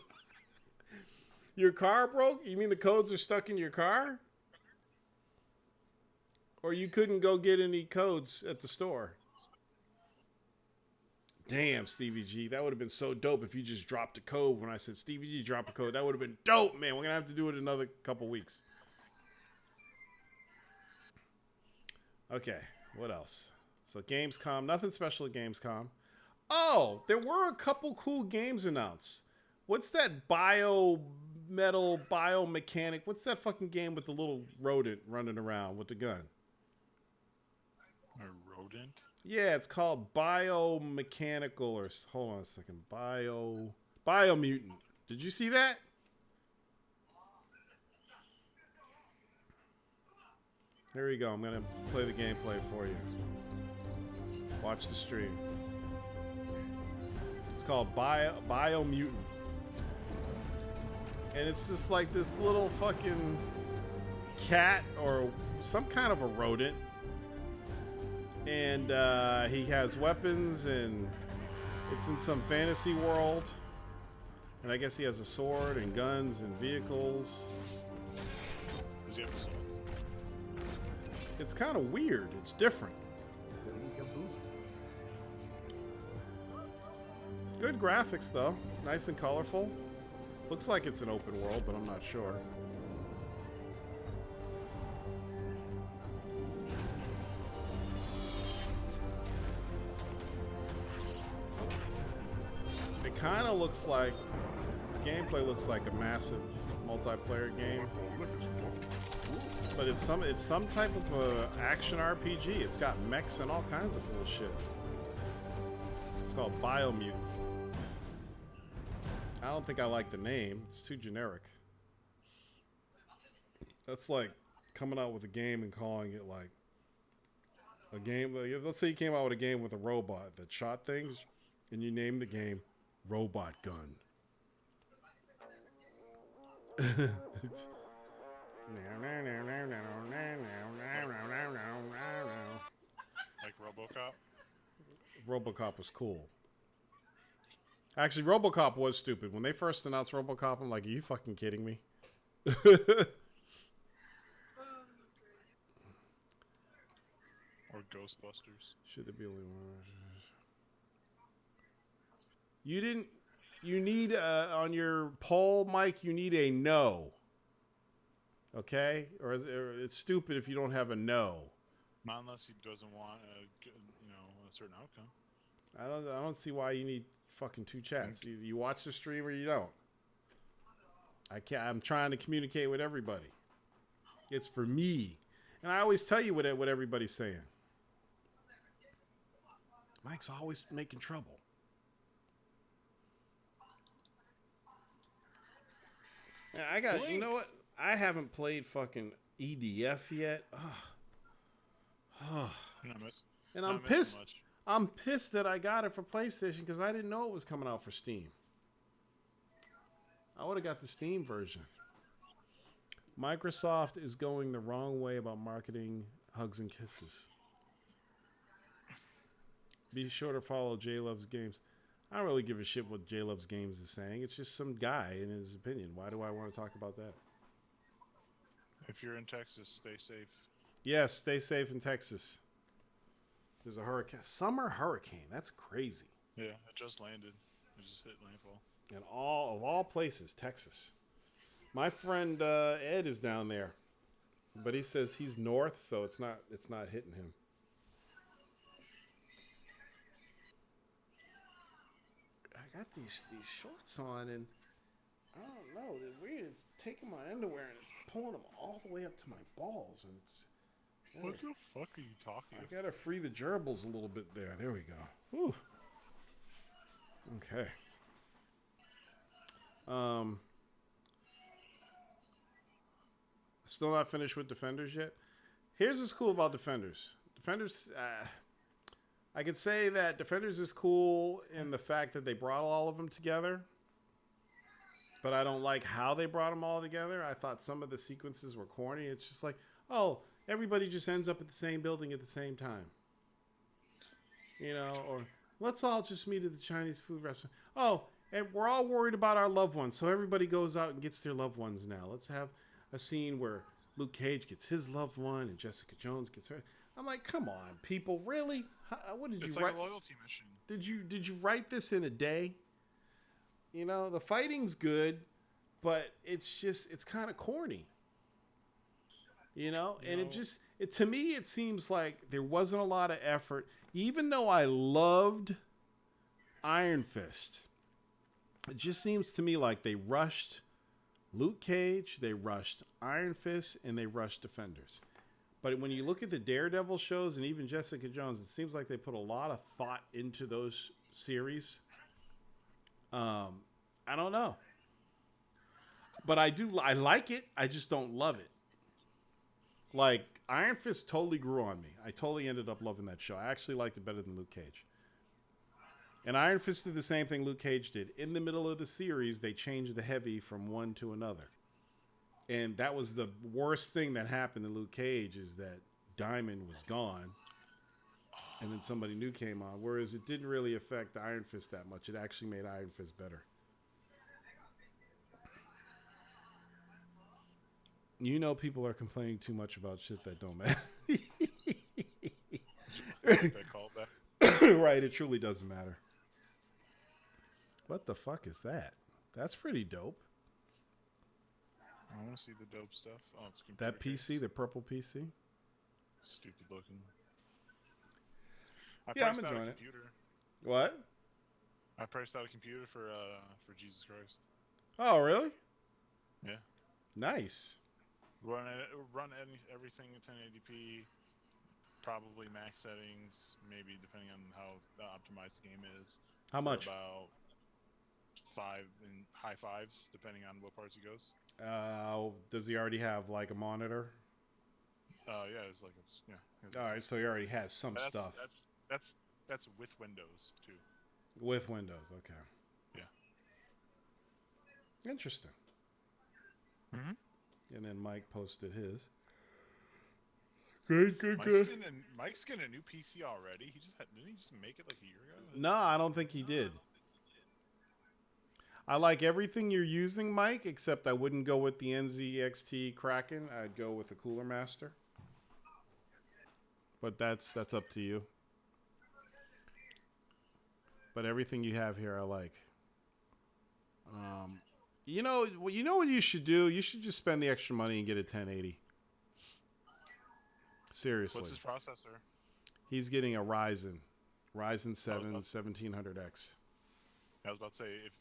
Your car broke? You mean the codes are stuck in your car? Or you couldn't go get any codes at the store? Damn, Stevie G. That would have been so dope if you just dropped a code when I said, Stevie G, drop a code. That would have been dope, man. We're going to have to do it another couple weeks. Okay, what else? So Gamescom, nothing special at Gamescom. Oh, there were a couple cool games announced. What's that biomechanic? What's that fucking game with the little rodent running around with the gun? A rodent? Yeah, it's called Biomechanical or hold on a second. Biomutant. Did you see that? Here we go. I'm going to play the gameplay for you. Watch the stream. It's called Biomutant. And it's just like this little fucking cat or some kind of a rodent. And he has weapons and it's in some fantasy world. And I guess he has a sword and guns and vehicles. Does he have a sword? It's kind of weird. It's different. Good graphics, though. Nice and colorful. Looks like it's an open world, but I'm not sure. It kind of looks like... The gameplay looks like a massive multiplayer game. But it's some type of action RPG. It's got mechs and all kinds of cool shit. It's called Biomutant. I don't think I like the name. It's too generic. That's like coming out with a game and calling it like a game. Let's say you came out with a game with a robot that shot things, and you named the game Robot Gun. Like RoboCop? RoboCop was cool. Actually, RoboCop was stupid. When they first announced RoboCop, I'm like, are you fucking kidding me? Or Ghostbusters? Should there be only one? You didn't... You need, on your poll, Mike, you need a no. Okay? Or it's stupid if you don't have a no. Not unless he doesn't want a certain outcome. I don't see why you need fucking two chats. Either you watch the stream or you don't. I'm trying to communicate with everybody. It's for me. And I always tell you what everybody's saying. Mike's always making trouble. Yeah, you know what? I haven't played fucking EDF yet. And I'm pissed. I'm pissed that I got it for PlayStation because I didn't know it was coming out for Steam. I would have got the Steam version. Microsoft is going the wrong way about marketing hugs and kisses. Be sure to follow J Loves Games. I don't really give a shit what J Loves Games is saying. It's just some guy in his opinion. Why do I want to talk about that? If you're in Texas, stay safe. Yes, stay safe in Texas. There's a hurricane. Summer hurricane. That's crazy. Yeah, it just landed. It just hit landfall. And of all places, Texas. My friend Ed is down there, but he says he's north, so it's not hitting him. I got these shorts on, and I don't know. They're weird. It's taking my underwear and it's pulling them all the way up to my balls, and it's. What the fuck are you talking I gotta free the gerbils a little bit there. There we go. Whew. Okay. Still not finished with Defenders yet. Here's what's cool about Defenders. Defenders, I could say that Defenders is cool in the fact that they brought all of them together. But I don't like how they brought them all together. I thought some of the sequences were corny. It's just like, oh, everybody just ends up at the same building at the same time. You know, or let's all just meet at the Chinese food restaurant. Oh, and we're all worried about our loved ones, so everybody goes out and gets their loved ones now. Let's have a scene where Luke Cage gets his loved one and Jessica Jones gets her. I'm like, come on, people, really? What did It's you like write? a loyalty mission. Did you write this in a day? You know, the fighting's good, but it's kind of corny. You know, and to me, it seems like there wasn't a lot of effort. Even though I loved Iron Fist, it just seems to me like they rushed Luke Cage, they rushed Iron Fist, and they rushed Defenders. But when you look at the Daredevil shows and even Jessica Jones, it seems like they put a lot of thought into those series. I don't know. But I like it. I just don't love it. Like, Iron Fist totally grew on me. I totally ended up loving that show. I actually liked it better than Luke Cage. And Iron Fist did the same thing Luke Cage did. In the middle of the series, they changed the heavy from one to another. And that was the worst thing that happened to Luke Cage, is that Diamond was gone. And then somebody new came on. Whereas it didn't really affect Iron Fist that much. It actually made Iron Fist better. You know, people are complaining too much about shit that don't matter. That callback. Right, it truly doesn't matter. What the fuck is that? That's pretty dope. I want to see the dope stuff. Oh, it's a That computer PC, case. the purple PC. Stupid looking. Yeah, I'm priced out a enjoying it. computer. What? I priced out a computer for Jesus Christ. Oh, really? Yeah. Nice. Run everything at 1080p. Probably max settings, maybe depending on how optimized the game is. How much? About 5 in high fives, depending on what parts he goes. Does he already have like a monitor? Yeah, it's like yeah. All right, so he already has some stuff That's with Windows too. with Windows. Okay. Yeah. Interesting. Mhm. And then Mike posted his. Good. Mike's getting a new PC already. Didn't he just make it like a year ago? No, I don't think he did. I like everything you're using, Mike, except I wouldn't go with the NZXT Kraken. I'd go with the Cooler Master. But that's up to you. But everything you have here, I like. You know what you should do? You should just spend the extra money and get a 1080. Seriously. What's his processor? He's getting a Ryzen 7 1700X. I was about to say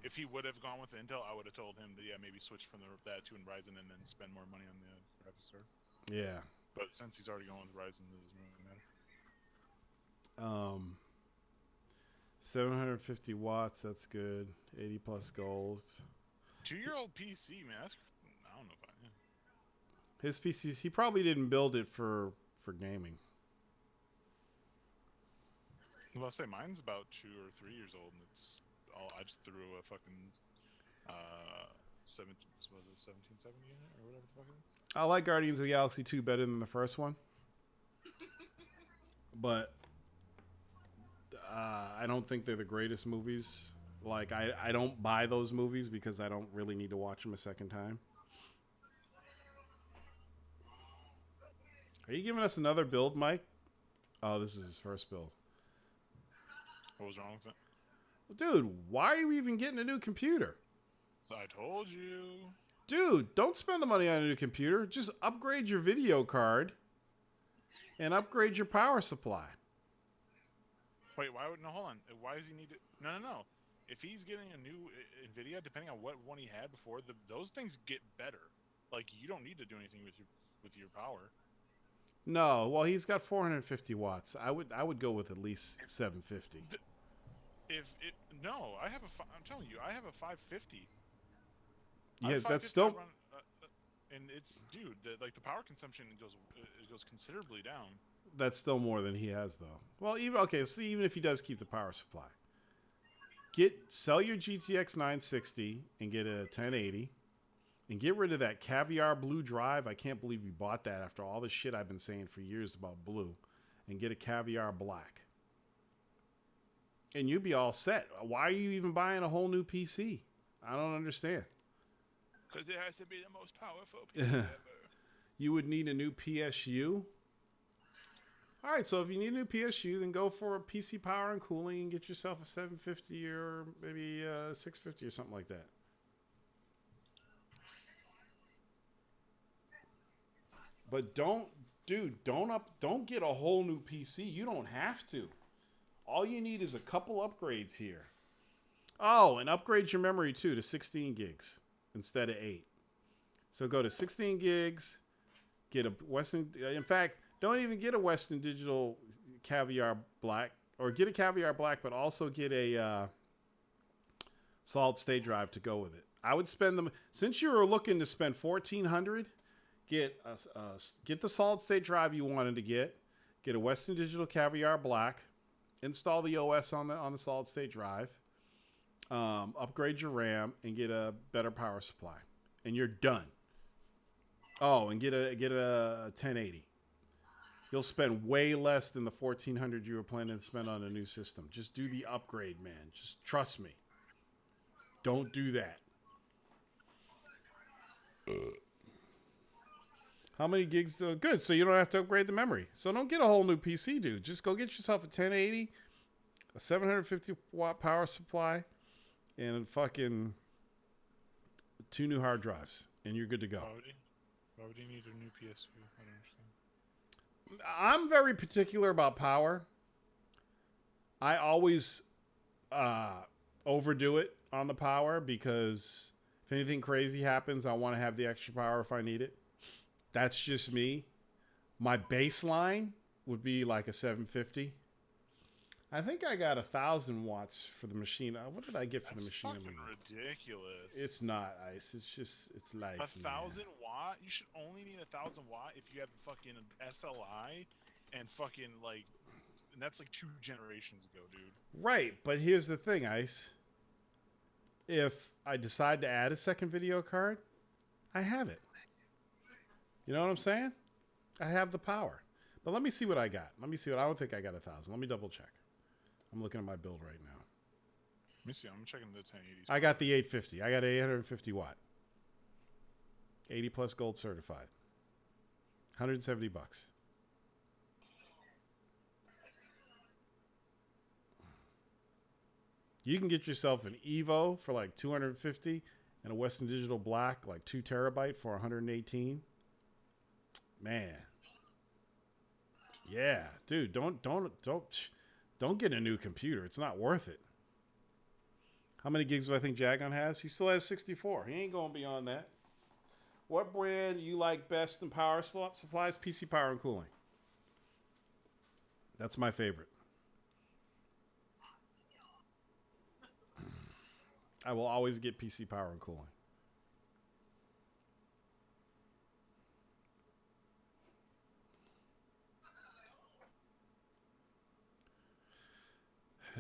if he would have gone with Intel, I would have told him that maybe switch from that to Ryzen and then spend more money on the graphics card. Yeah. But since he's already going with Ryzen, it doesn't really matter. 750 watts. That's good. 80 plus gold. 2-year-old PC, man. I don't know if His PCs. He probably didn't build it for gaming. Well, I'll say mine's about 2 or 3 years old, and I just threw a fucking 1770 in it or whatever the fuck it is. I like Guardians of the Galaxy 2 better than the first one, but I don't think they're the greatest movies. Like I don't buy those movies because I don't really need to watch them a second time. Are you giving us another build, Mike? Oh, this is his first build. What was wrong with it? Dude, why are you even getting a new computer? So I told you. Dude, don't spend the money on a new computer. Just upgrade your video card and upgrade your power supply. Wait, why would no? Hold on. Why does he need to? No. If he's getting a new Nvidia, depending on what one he had before, those things get better. Like you don't need to do anything with your power. No, well, he's got 450 watts. I would go with at least 750. No, I'm telling you, I have a 550. Yeah, that's still. And it's like the power consumption goes considerably down. That's still more than he has, though. Well, even if he does keep the power supply, sell your GTX 960 and get a 1080, and get rid of that caviar blue drive. I can't believe you bought that after all the shit I've been saying for years about blue, and get a caviar black, and you'd be all set. Why are you even buying a whole new PC? I don't understand. Because it has to be the most powerful PC ever. You would need a new PSU. All right, so if you need a new PSU, then go for a PC power and cooling and get yourself a 750 or maybe a 650 or something like that. But don't get a whole new PC. You don't have to. All you need is a couple upgrades here. Oh, and upgrade your memory too to 16 gigs instead of 8. So go to 16 gigs, get a Western. In fact, don't even get a Western Digital Caviar Black, or get a Caviar Black, but also get a solid state drive to go with it. I would spend them, since you were looking to spend $1,400. Get the solid state drive you wanted to get a Western Digital Caviar Black, install the OS on the solid state drive, upgrade your RAM, and get a better power supply, and you're done. Oh, and get a 1080. You'll spend way less than the $1,400 you were planning to spend on a new system. Just do the upgrade, man. Just trust me. Don't do that. How many gigs? Good, so you don't have to upgrade the memory. So don't get a whole new PC, dude. Just go get yourself a 1080, a 750 watt power supply, and fucking 2 new hard drives, and you're good to go. Why would you need a new PS2? I don't understand. I'm very particular about power. I always overdo it on the power because if anything crazy happens, I want to have the extra power if I need it. That's just me. My baseline would be like a 750. I think I got 1,000 watts for the machine. What did I get for the machine? That's fucking ridiculous. It's not, Ice. It's life. 1,000 watt? You should only need 1,000 watt if you have fucking SLI and fucking and that's like 2 generations ago, dude. Right, but here's the thing, Ice. If I decide to add a second video card, I have it. You know what I'm saying? I have the power. But let me see what I got. I don't think I got 1,000. Let me double check. I'm looking at my build right now. Let me see. I'm checking the 1080s. I got the 850. I got 850 watt. 80 plus gold certified. $170. You can get yourself an Evo for like 250 and a Western Digital Black like 2 terabyte for 118. Man. Yeah, dude, don't get a new computer. It's not worth it. How many gigs do I think Jagon has? He still has 64. He ain't going beyond that. What brand you like best in power supplies? PC Power and Cooling. That's my favorite. I will always get PC Power and Cooling.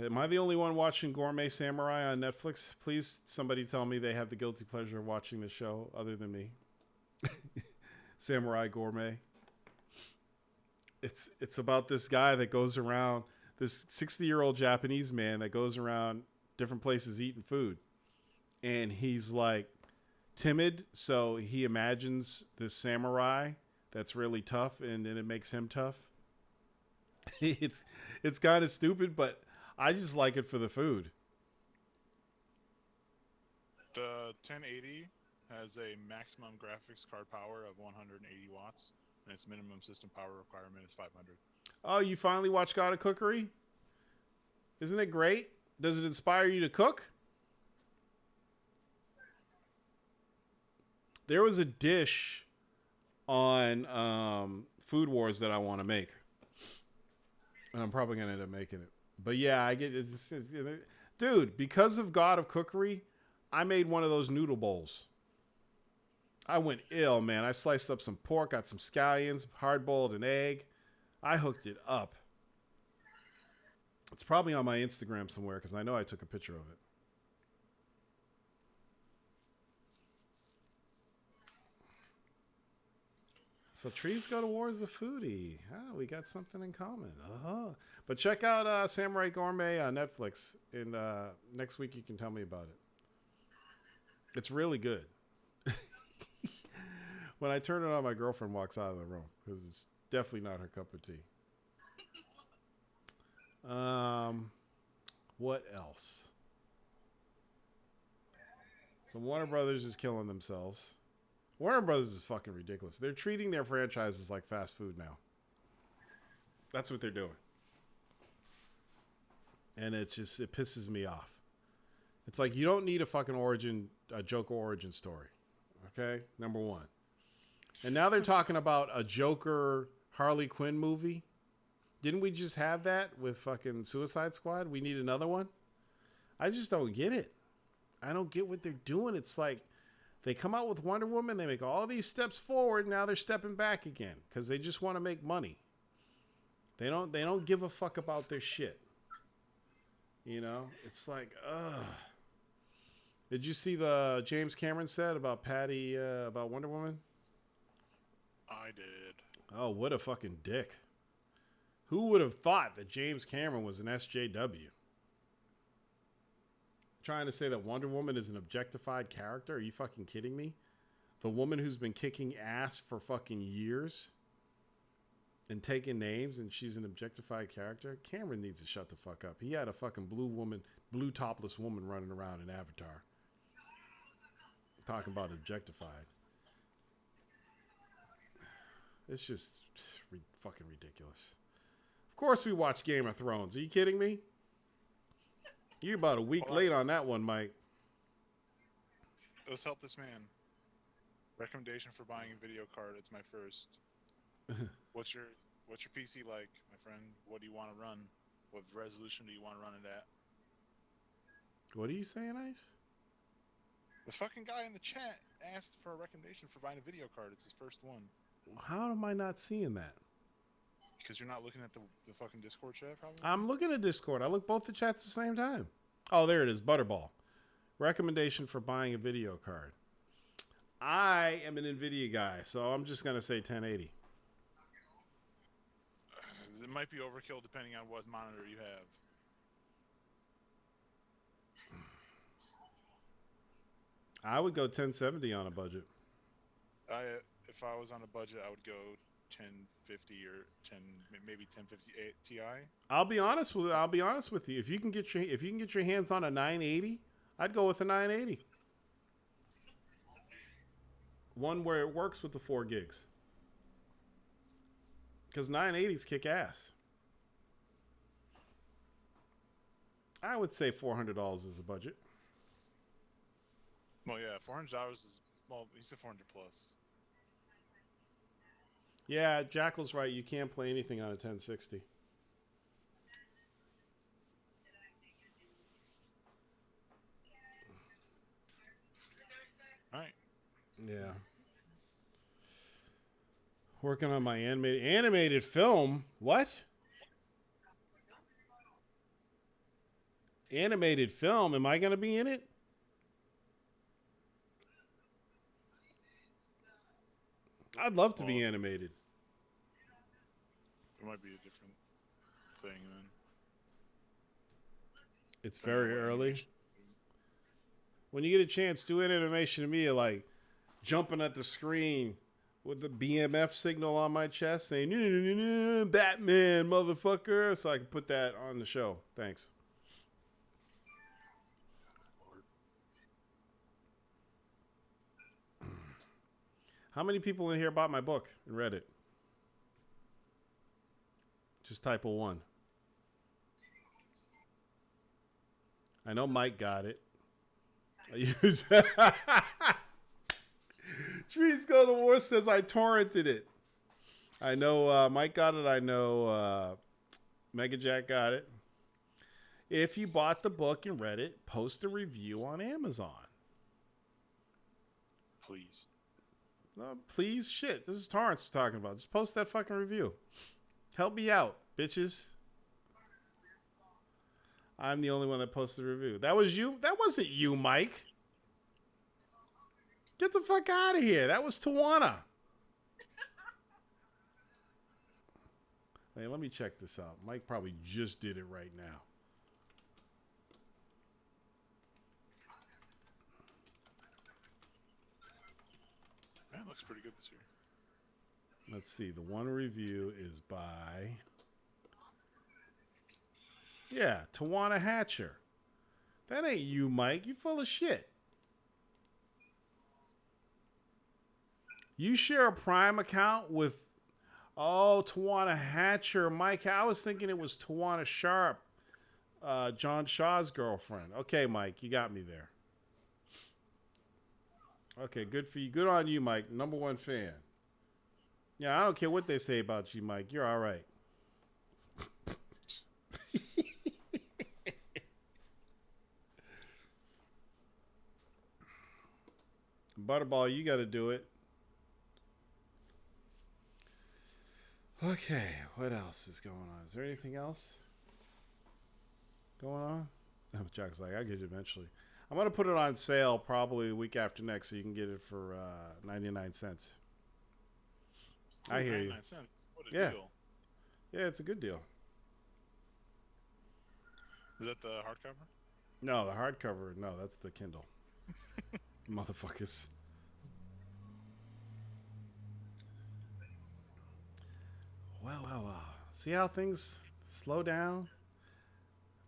Am I the only one watching Gourmet Samurai on Netflix? Please, somebody tell me they have the guilty pleasure of watching the show other than me. Samurai Gourmet. It's about this guy that goes around, this 60-year-old Japanese man that goes around different places eating food. And he's like timid, so he imagines this samurai that's really tough, and then it makes him tough. It's kind of stupid, but I just like it for the food. The 1080 has a maximum graphics card power of 180 watts, and its minimum system power requirement is 500. Oh, you finally watched God of Cookery? Isn't it great? Does it inspire you to cook? There was a dish on Food Wars that I want to make. And I'm probably going to end up making it. But yeah, I get it. Dude, because of God of Cookery, I made one of those noodle bowls. I went ill, man. I sliced up some pork, got some scallions, hard-boiled an egg. I hooked it up. It's probably on my Instagram somewhere because I know I took a picture of it. So trees go to war as a foodie. Ah, we got something in common. But check out Samurai Gourmet on Netflix. And next week you can tell me about it. It's really good. When I turn it on, my girlfriend walks out of the room because it's definitely not her cup of tea. What else? So Warner Brothers is killing themselves. Warner Brothers is fucking ridiculous. They're treating their franchises like fast food now. That's what they're doing. And it pisses me off. It's like you don't need a Joker origin story. Okay? Number one. And now they're talking about a Joker Harley Quinn movie. Didn't we just have that with fucking Suicide Squad? We need another one? I just don't get it. I don't get what they're doing. It's like they come out with Wonder Woman, they make all these steps forward, now they're stepping back again because they just want to make money. They don't give a fuck about their shit. You know? It's like, ugh. Did you see the James Cameron said about Patty, about Wonder Woman? I did. Oh, what a fucking dick. Who would have thought that James Cameron was an SJW? Trying to say that Wonder Woman is an objectified character? Are you fucking kidding me? The woman who's been kicking ass for fucking years and taking names and she's an objectified character? Cameron needs to shut the fuck up. He had a fucking blue topless woman running around in Avatar. Talking about objectified. It's just fucking ridiculous. Of course we watch Game of Thrones. Are you kidding me? You're about a week late on that one, Mike. Let's help this man. Recommendation for buying a video card. It's my first. What's your PC like, my friend? What do you want to run? What resolution do you want to run it at? What are you saying, Ice? The fucking guy in the chat asked for a recommendation for buying a video card. It's his first one. How am I not seeing that? Because you're not looking at the fucking Discord chat, probably? I'm looking at Discord. I look both the chats at the same time. Oh, there it is. Butterball. Recommendation for buying a video card. I am an NVIDIA guy, so I'm just going to say 1080. It might be overkill depending on what monitor you have. I would go 1070 on a budget. If I was on a budget, I would go 1050 or 1050 Ti. I'll be honest with you. If you can get your hands on a 980, I'd go with a 980. One where it works with the 4 gigs. Because 980s kick ass. I would say $400 is a budget. Well, yeah, $400 is, well, he said 400 plus. Yeah, Jackal's right. You can't play anything on a 1060. All right. Yeah. Working on my animated film. What? Animated film? Am I going to be in it? I'd love to be animated. It might be a different thing then. It's very early. When you get a chance, do an animation of me like jumping at the screen with the BMF signal on my chest saying, Batman, motherfucker. So I can put that on the show. Thanks. How many people in here bought my book and read it? Just type a 1. I know Mike got it. Trees Go to War says I torrented it. I know Mike got it. I know Mega Jack got it. If you bought the book and read it, post a review on Amazon. Please. No, please, shit. This is Torrance we're talking about. Just post that fucking review. Help me out, bitches. I'm the only one that posted a review. That was you? That wasn't you, Mike. Get the fuck out of here. That was Tawana. Hey, let me check this out. Mike probably just did it right now. Man, looks pretty good this year. Let's see. The one review is by... Yeah, Tawana Hatcher. That ain't you, Mike. You full of shit. You share a Prime account with... Oh, Tawana Hatcher. Mike, I was thinking it was Tawana Sharp. John Shaw's girlfriend. Okay, Mike, you got me there. Okay, good for you. Good on you, Mike. Number 1 fan. Yeah, I don't care what they say about you, Mike. You're all right. Butterball, you got to do it. Okay, what else is going on? Is there anything else going on? Oh, Jack's like, I'll get it eventually. I'm going to put it on sale probably the week after next so you can get it for 99 cents. Ooh, I hear you. 99 cents. What a deal. Yeah, it's a good deal. Is that the hardcover? No, the hardcover, no, that's the Kindle. Motherfuckers. Wow. See how things slow down?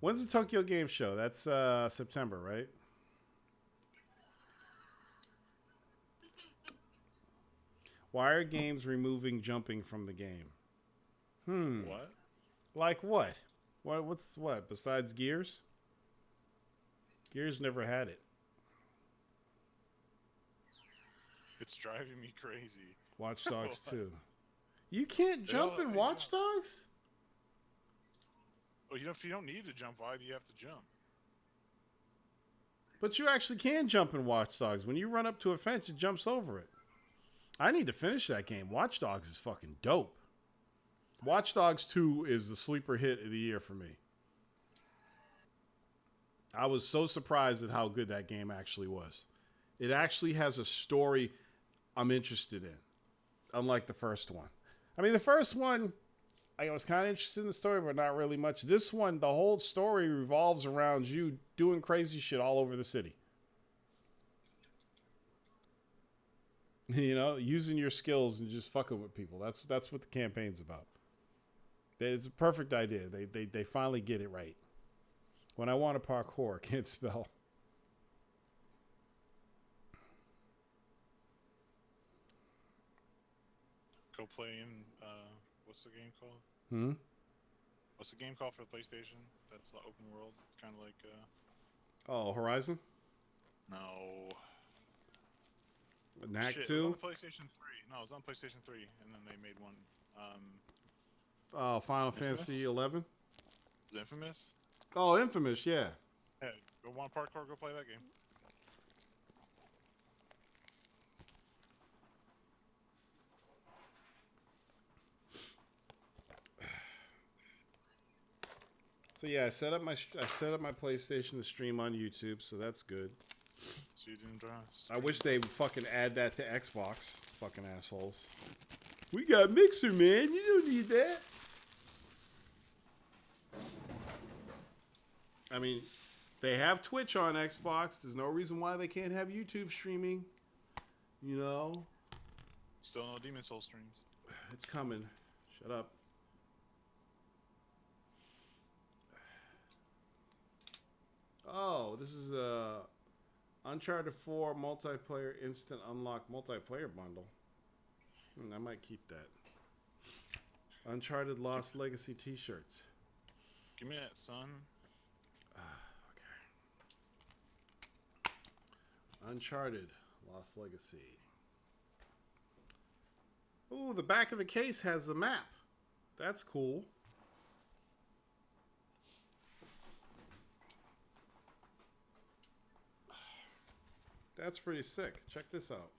When's the Tokyo Game Show? That's September, right? Why are games removing jumping from the game? What? Like what? What's besides Gears? Gears never had it. It's driving me crazy. Watch Dogs 2. You can't jump in Watch Dogs? Well, if you don't need to jump, why do you have to jump? But you actually can jump in Watch Dogs. When you run up to a fence, it jumps over it. I need to finish that game. Watch Dogs is fucking dope. Watch Dogs 2 is the sleeper hit of the year for me. I was so surprised at how good that game actually was. It actually has a story I'm interested in, unlike the first one. I mean, the first one, I was kind of interested in the story, but not really much. This one, the whole story revolves around you doing crazy shit all over the city. You know, using your skills and just fucking with people. That's what the campaign's about. It's a perfect idea. They finally get it right. When I want to parkour, I can't spell. Go play in, what's the game called? What's the game called for the PlayStation? That's the open world. It's kind of like, Oh, Horizon? No. Knack Shit, 2? it was on the PlayStation 3. No, it was on PlayStation 3, and then they made one. Oh, Final Infamous? Fantasy 11? Is it Infamous? Oh, Infamous, yeah. Hey, go want parkour, go play that game. So yeah, I set up my PlayStation to stream on YouTube, so that's good. So you didn't I wish they would fucking add that to Xbox. Fucking assholes. We got Mixer, man. You don't need that. I mean, they have Twitch on Xbox. There's no reason why they can't have YouTube streaming. You know? Still no Demon Soul streams. It's coming. Shut up. Oh, this is a Uncharted 4 multiplayer instant unlock multiplayer bundle. I might keep that. Uncharted Lost Legacy t-shirts. Give me that, son. Okay. Uncharted Lost Legacy. Ooh, the back of the case has the map. That's cool. That's pretty sick. Check this out.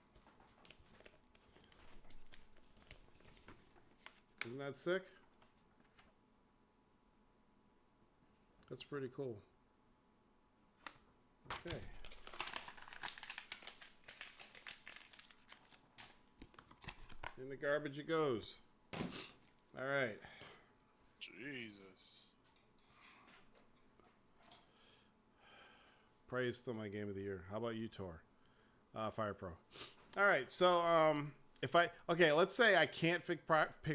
Isn't that sick? That's pretty cool. Okay. In the garbage it goes. All right. Jesus. Prey is still my game of the year. How about you, Tor? Fire Pro. All right. So, let's say I can't pick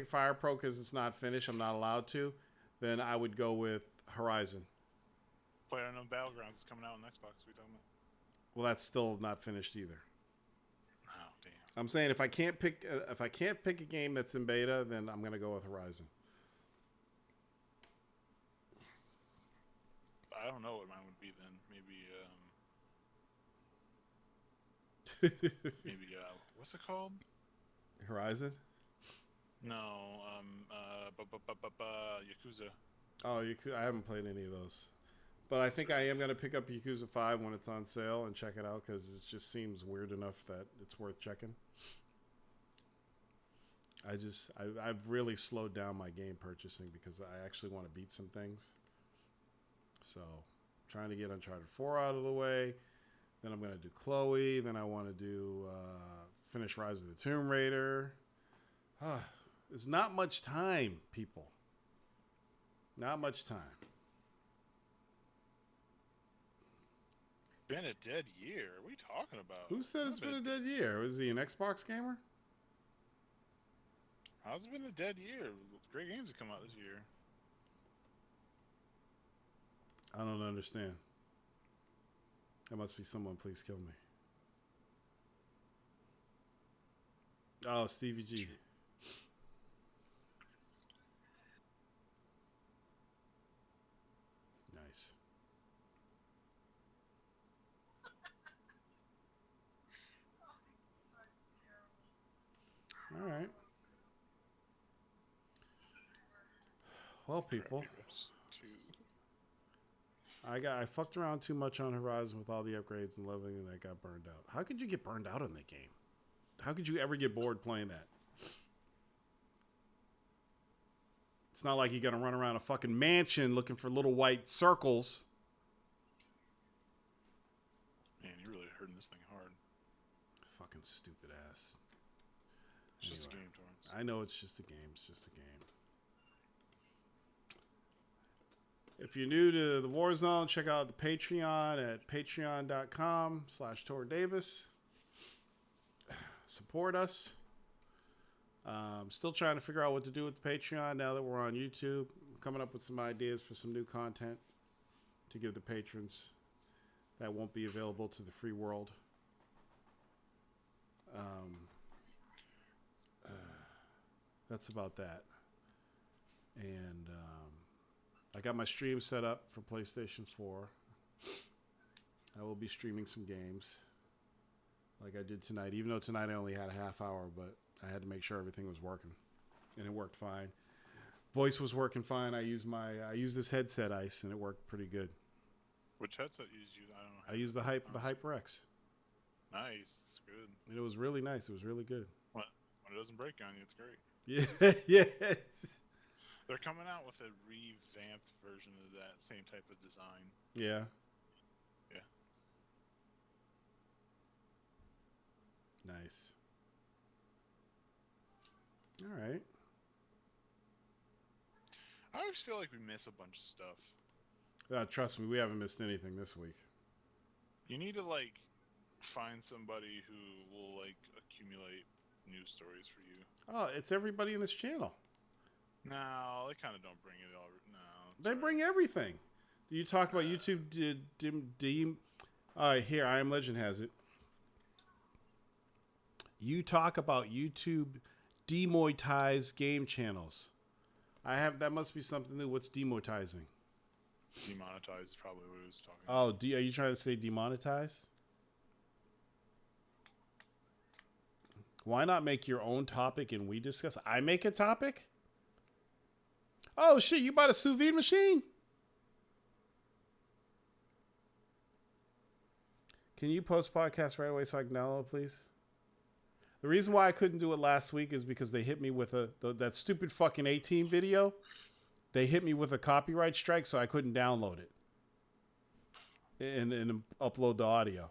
Fire Pro because it's not finished. I'm not allowed to. Then I would go with Horizon. PlayerUnknown Battlegrounds is coming out on Xbox. What are you talking about? Well, that's still not finished either. Oh, damn. I'm saying if I can't pick a game that's in beta, then I'm gonna go with Horizon. I don't know what mine would be then. Maybe what's it called? Horizon? No, Yakuza. Oh, I haven't played any of those. But I think I am going to pick up Yakuza 5 when it's on sale and check it out because it just seems weird enough that it's worth checking. I've really slowed down my game purchasing because I actually want to beat some things. So, trying to get Uncharted 4 out of the way. Then I'm going to do Chloe. Then I want to do finish Rise of the Tomb Raider. There's not much time, people. Not much time. Been a dead year. What are you talking about? Who said it's been a dead year? Was he an Xbox gamer? How's it been a dead year? Great games have come out this year. I don't understand. That must be someone. Please kill me. Oh, Stevie G. Nice. All right. Well, people, I fucked around too much on Horizon with all the upgrades and leveling, and I got burned out. How could you get burned out on that game? How could you ever get bored playing that? It's not like you got to run around a fucking mansion looking for little white circles. Man, you're really hurting this thing hard. Fucking stupid ass. It's just a game, Torrance. I know it's just a game. It's just a game. If you're new to the Warzone, check out the Patreon at patreon.com/TorDavis. Support us. Still trying to figure out what to do with the Patreon now that we're on YouTube. I'm coming up with some ideas for some new content to give the patrons that won't be available to the free world. That's about that. And I got my stream set up for PlayStation 4. I will be streaming some games like I did tonight, even though tonight I only had a half hour, but I had to make sure everything was working, and it worked fine. Voice was working fine. I used this headset Ice, and it worked pretty good. Which headset you use? I don't know. I used the HyperX. Nice, it's good. And it was really nice. It was really good. When it doesn't break on you, it's great. Yeah, yes. They're coming out with a revamped version of that same type of design. Yeah. Yeah. Nice. All right. I always feel like we miss a bunch of stuff. Trust me, we haven't missed anything this week. You need to find somebody who will accumulate news stories for you. Oh, it's everybody in this channel. No, they kind of don't bring it all. No, They bring everything. Do you talk about YouTube? Here, I Am Legend has it. You talk about YouTube demonetize game channels. That must be something new. What's demonetizing? Demonetize is probably what he was talking about. Oh, are you trying to say demonetize? Why not make your own topic and we discuss? I make a topic? Oh, shit, you bought a sous vide machine? Can you post podcast right away so I can download, please? The reason why I couldn't do it last week is because they hit me with that stupid fucking 18 video. They hit me with a copyright strike, so I couldn't download it and upload the audio.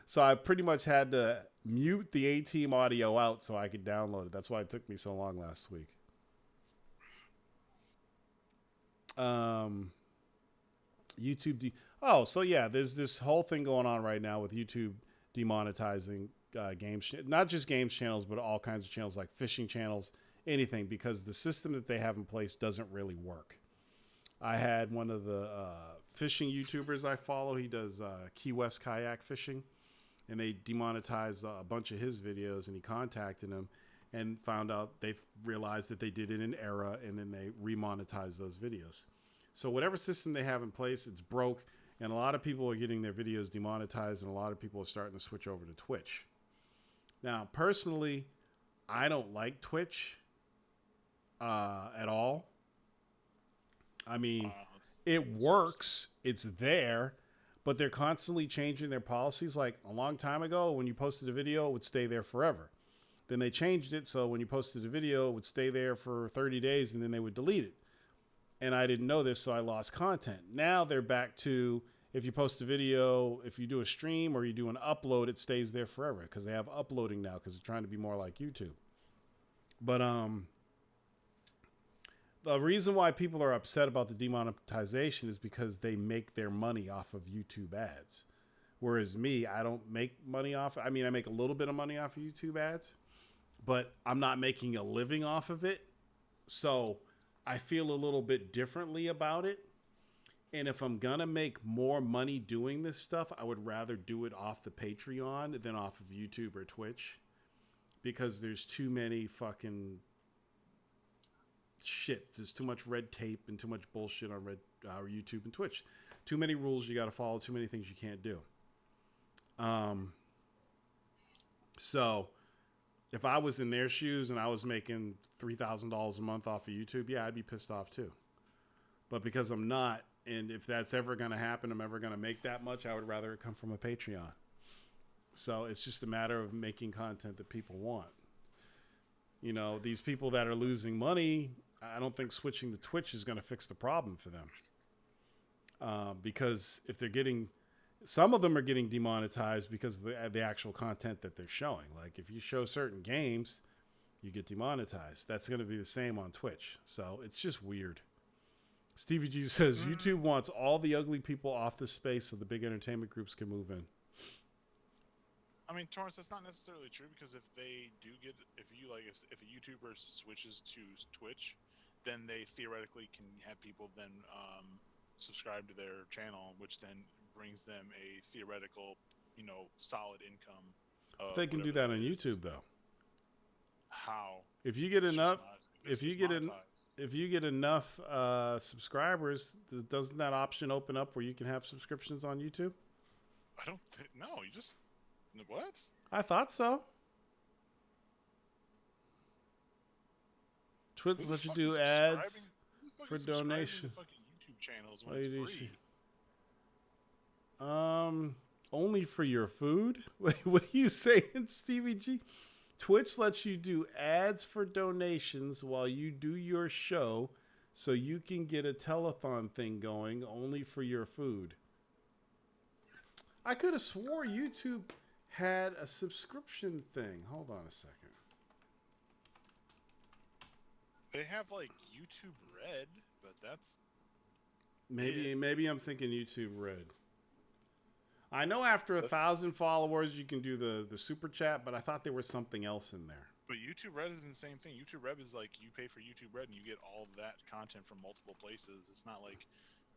So I pretty much had to mute the A-Team audio out so I could download it. That's why it took me so long last week. YouTube. So yeah, there's this whole thing going on right now with YouTube demonetizing games, not just games channels, but all kinds of channels like fishing channels, anything, because the system that they have in place doesn't really work. I had one of the fishing YouTubers I follow. He does Key West kayak fishing, and they demonetized a bunch of his videos, and he contacted them and found out they realized that they did it in error, and then they remonetized those videos. So whatever system they have in place, it's broke, and a lot of people are getting their videos demonetized, and a lot of people are starting to switch over to Twitch. Now, personally, I don't like Twitch at all. I mean, it works. It's there. But they're constantly changing their policies. Like a long time ago, when you posted a video, it would stay there forever. Then they changed it so when you posted a video, it would stay there for 30 days, and then they would delete it. And I didn't know this, so I lost content. Now they're back to, if you post a video, if you do a stream or you do an upload, it stays there forever because they have uploading now because they're trying to be more like YouTube. But the reason why people are upset about the demonetization is because they make their money off of YouTube ads. Whereas me, I don't make money off. I mean, I make a little bit of money off of YouTube ads, but I'm not making a living off of it. So I feel a little bit differently about it. And if I'm going to make more money doing this stuff, I would rather do it off the Patreon than off of YouTube or Twitch. Because there's too many fucking shit. There's too much red tape and too much bullshit on YouTube and Twitch. Too many rules you got to follow. Too many things you can't do. So if I was in their shoes and I was making $3,000 a month off of YouTube, yeah, I'd be pissed off too. But because I'm not, and if that's ever going to happen, I'm ever going to make that much, I would rather it come from a Patreon. So it's just a matter of making content that people want. You know, these people that are losing money, I don't think switching to Twitch is going to fix the problem for them. Because if they're getting, some of them are getting demonetized because of the actual content that they're showing. Like if you show certain games, you get demonetized. That's going to be the same on Twitch. So it's just weird. Stevie G says YouTube wants all the ugly people off the space so the big entertainment groups can move in. I mean, Torrance, that's not necessarily true because if they do get, if a YouTuber switches to Twitch, then they theoretically can have people then subscribe to their channel, which then brings them a theoretical, solid income. They can do that on YouTube though. How? If you get enough, if you get enough subscribers, doesn't that option open up where you can have subscriptions on YouTube? I don't think. No, you just. What? I thought so. Twitch lets you do ads for donation. Fucking YouTube channels when it's free. Only for your food? Wait, what are you saying, Stevie G? Twitch lets you do ads for donations while you do your show so you can get a telethon thing going only for your food. I could have swore YouTube had a subscription thing. Hold on a second. They have like YouTube Red, but that's maybe I'm thinking YouTube Red. I know after 1,000 followers you can do the super chat, but I thought there was something else in there. But YouTube Red is the same thing. YouTube Red is like you pay for YouTube Red and you get all of that content from multiple places. It's not like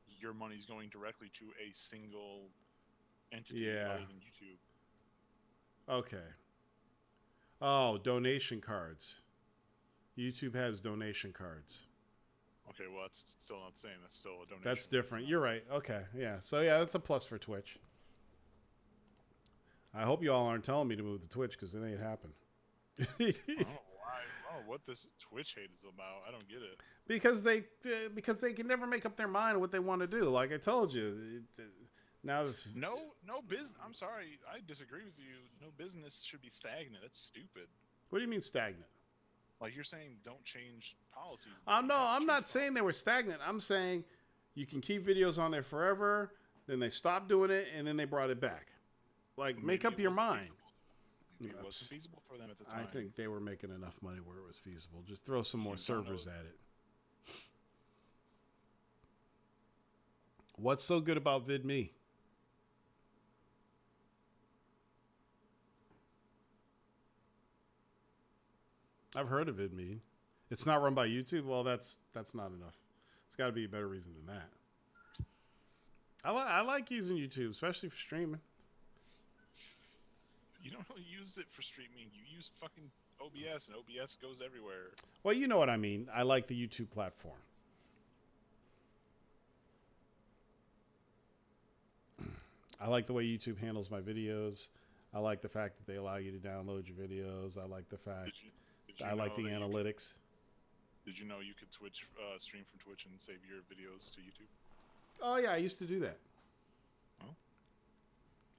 your money's going directly to a single entity other than YouTube. Okay. Oh, donation cards. YouTube has donation cards. Okay, well, that's still not the same. That's still a donation. That's different. You're right. Okay, yeah. So yeah, that's a plus for Twitch. I hope you all aren't telling me to move to Twitch because it ain't happened. I don't know why. I don't know what this Twitch hate is about. I don't get it. because they can never make up their mind what they want to do. Like I told you, now this, No business. I'm sorry. I disagree with you. No business should be stagnant. That's stupid. What do you mean stagnant? Like you're saying, don't change policies. No, I'm not saying they were stagnant. I'm saying you can keep videos on there forever. Then they stopped doing it, and then they brought it back. Like, make up your mind. Maybe it wasn't feasible for them at the time. I think they were making enough money where it was feasible. Just throw some more servers at it. What's so good about VidMe? I've heard of VidMe. It's not run by YouTube. Well, that's not enough. It's got to be a better reason than that. I like using YouTube, especially for streaming. You don't really use it for streaming. You use fucking OBS, and OBS goes everywhere. Well, you know what I mean. I like the YouTube platform. I like the way YouTube handles my videos. I like the fact that they allow you to download your videos. I like the fact I like the analytics. Did you know you could stream from Twitch and save your videos to YouTube? Oh yeah, I used to do that. Oh.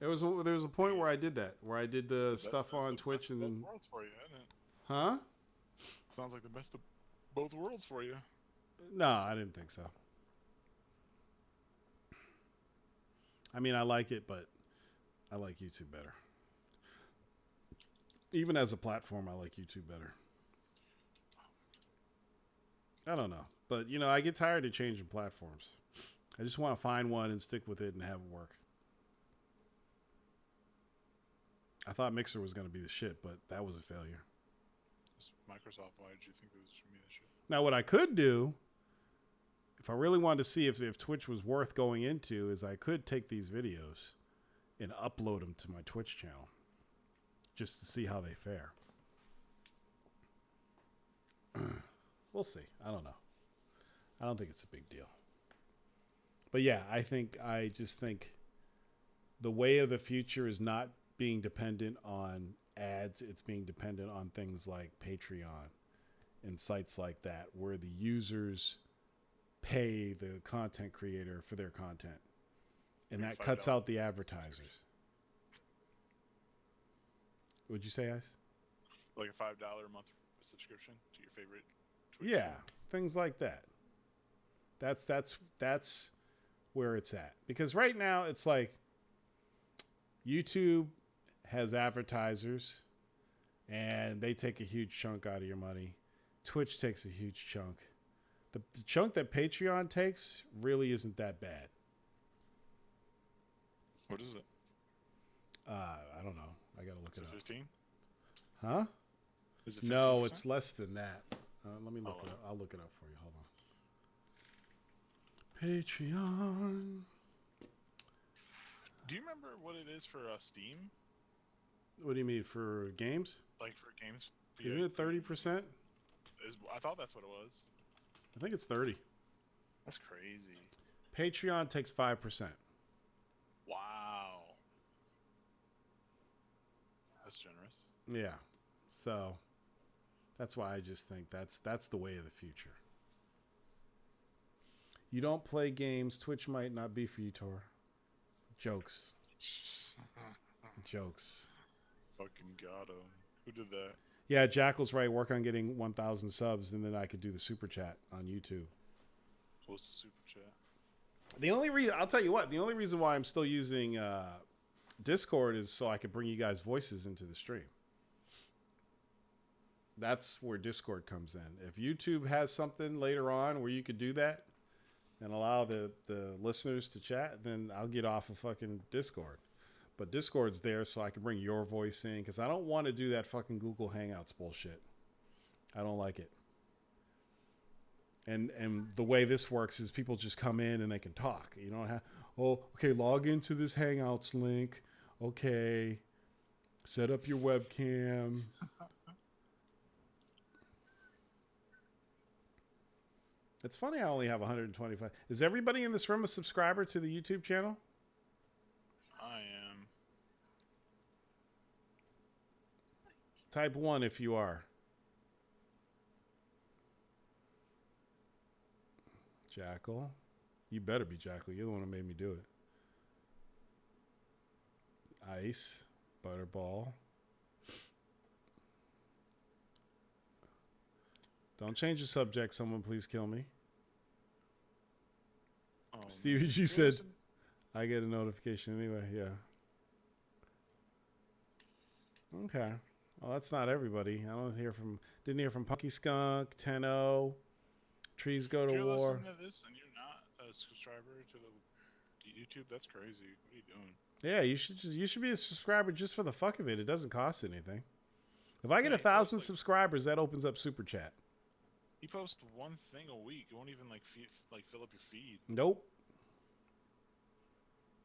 There was a point where I did that, where I did the stuff on Twitch and then. Both worlds for you, isn't it? Huh? Sounds like the best of both worlds for you. No, I didn't think so. I mean, I like it, but I like YouTube better. Even as a platform, I like YouTube better. I don't know. But, you know, I get tired of changing platforms. I just want to find one and stick with it and have it work. I thought Mixer was going to be the shit, but that was a failure. It's Microsoft, why did you think it was for me this shit? Now, what I could do, if I really wanted to see if Twitch was worth going into, is I could take these videos and upload them to my Twitch channel just to see how they fare. We'll see. I don't know. I don't think it's a big deal. But yeah, I just think the way of the future is not being dependent on ads. It's being dependent on things like Patreon and sites like that, where the users pay the content creator for their content. And that cuts out the advertisers. What'd you say, Ice? Like a $5 a month subscription to your favorite Twitch Yeah, channel? things like that. That's where it's at. Because right now it's like YouTube has advertisers and they take a huge chunk out of your money. Twitch takes a huge chunk. The chunk that Patreon takes really isn't that bad. What is it? I don't know. I gotta look Is it it up. 15? Huh? Is it 15%? No, it's less than that. Let me look Oh. it up. I'll look it up for you. Hold on. Patreon. Do you remember what it is for Steam? What do you mean for games? Like for games? Isn't it 30%? I thought that's what it was. I think it's 30. That's crazy. Patreon takes 5%. Wow. That's generous. Yeah. So that's why I just think that's the way of the future. You don't play games. Twitch might not be for you, Tor. Jokes. Jokes. Fucking got him. Who did that? Yeah, Jackal's right. Work on getting 1,000 subs, and then I could do the super chat on YouTube. What's the super chat? The only reason, I'll tell you what, the only reason why I'm still using Discord is so I could bring you guys' voices into the stream. That's where Discord comes in. If YouTube has something later on where you could do that and allow the listeners to chat, then I'll get off of fucking Discord. But Discord's there so I can bring your voice in, because I don't want to do that fucking Google Hangouts bullshit. I don't like it. And the way this works is people just come in and they can talk. You don't have, log into this Hangouts link. Okay, set up your webcam. It's funny I only have 125. Is everybody in this room a subscriber to the YouTube channel? I am. Type 1 if you are. Jackal. You better be Jackal. You're the one who made me do it. Ice. Butterball. Don't change the subject. Someone please kill me. Oh, Stevie G said, I get a notification anyway. Yeah. Okay. Well, that's not everybody. Didn't hear from Punky Skunk, Tenno, Trees Go If to you're War. listening to this and you're not a subscriber to the YouTube, that's crazy. What are you doing? Yeah, you should be a subscriber just for the fuck of it. It doesn't cost anything. If I get Yeah, 1,000 like- subscribers, that opens up Super Chat. You post one thing a week. It won't even fill up your feed. Nope.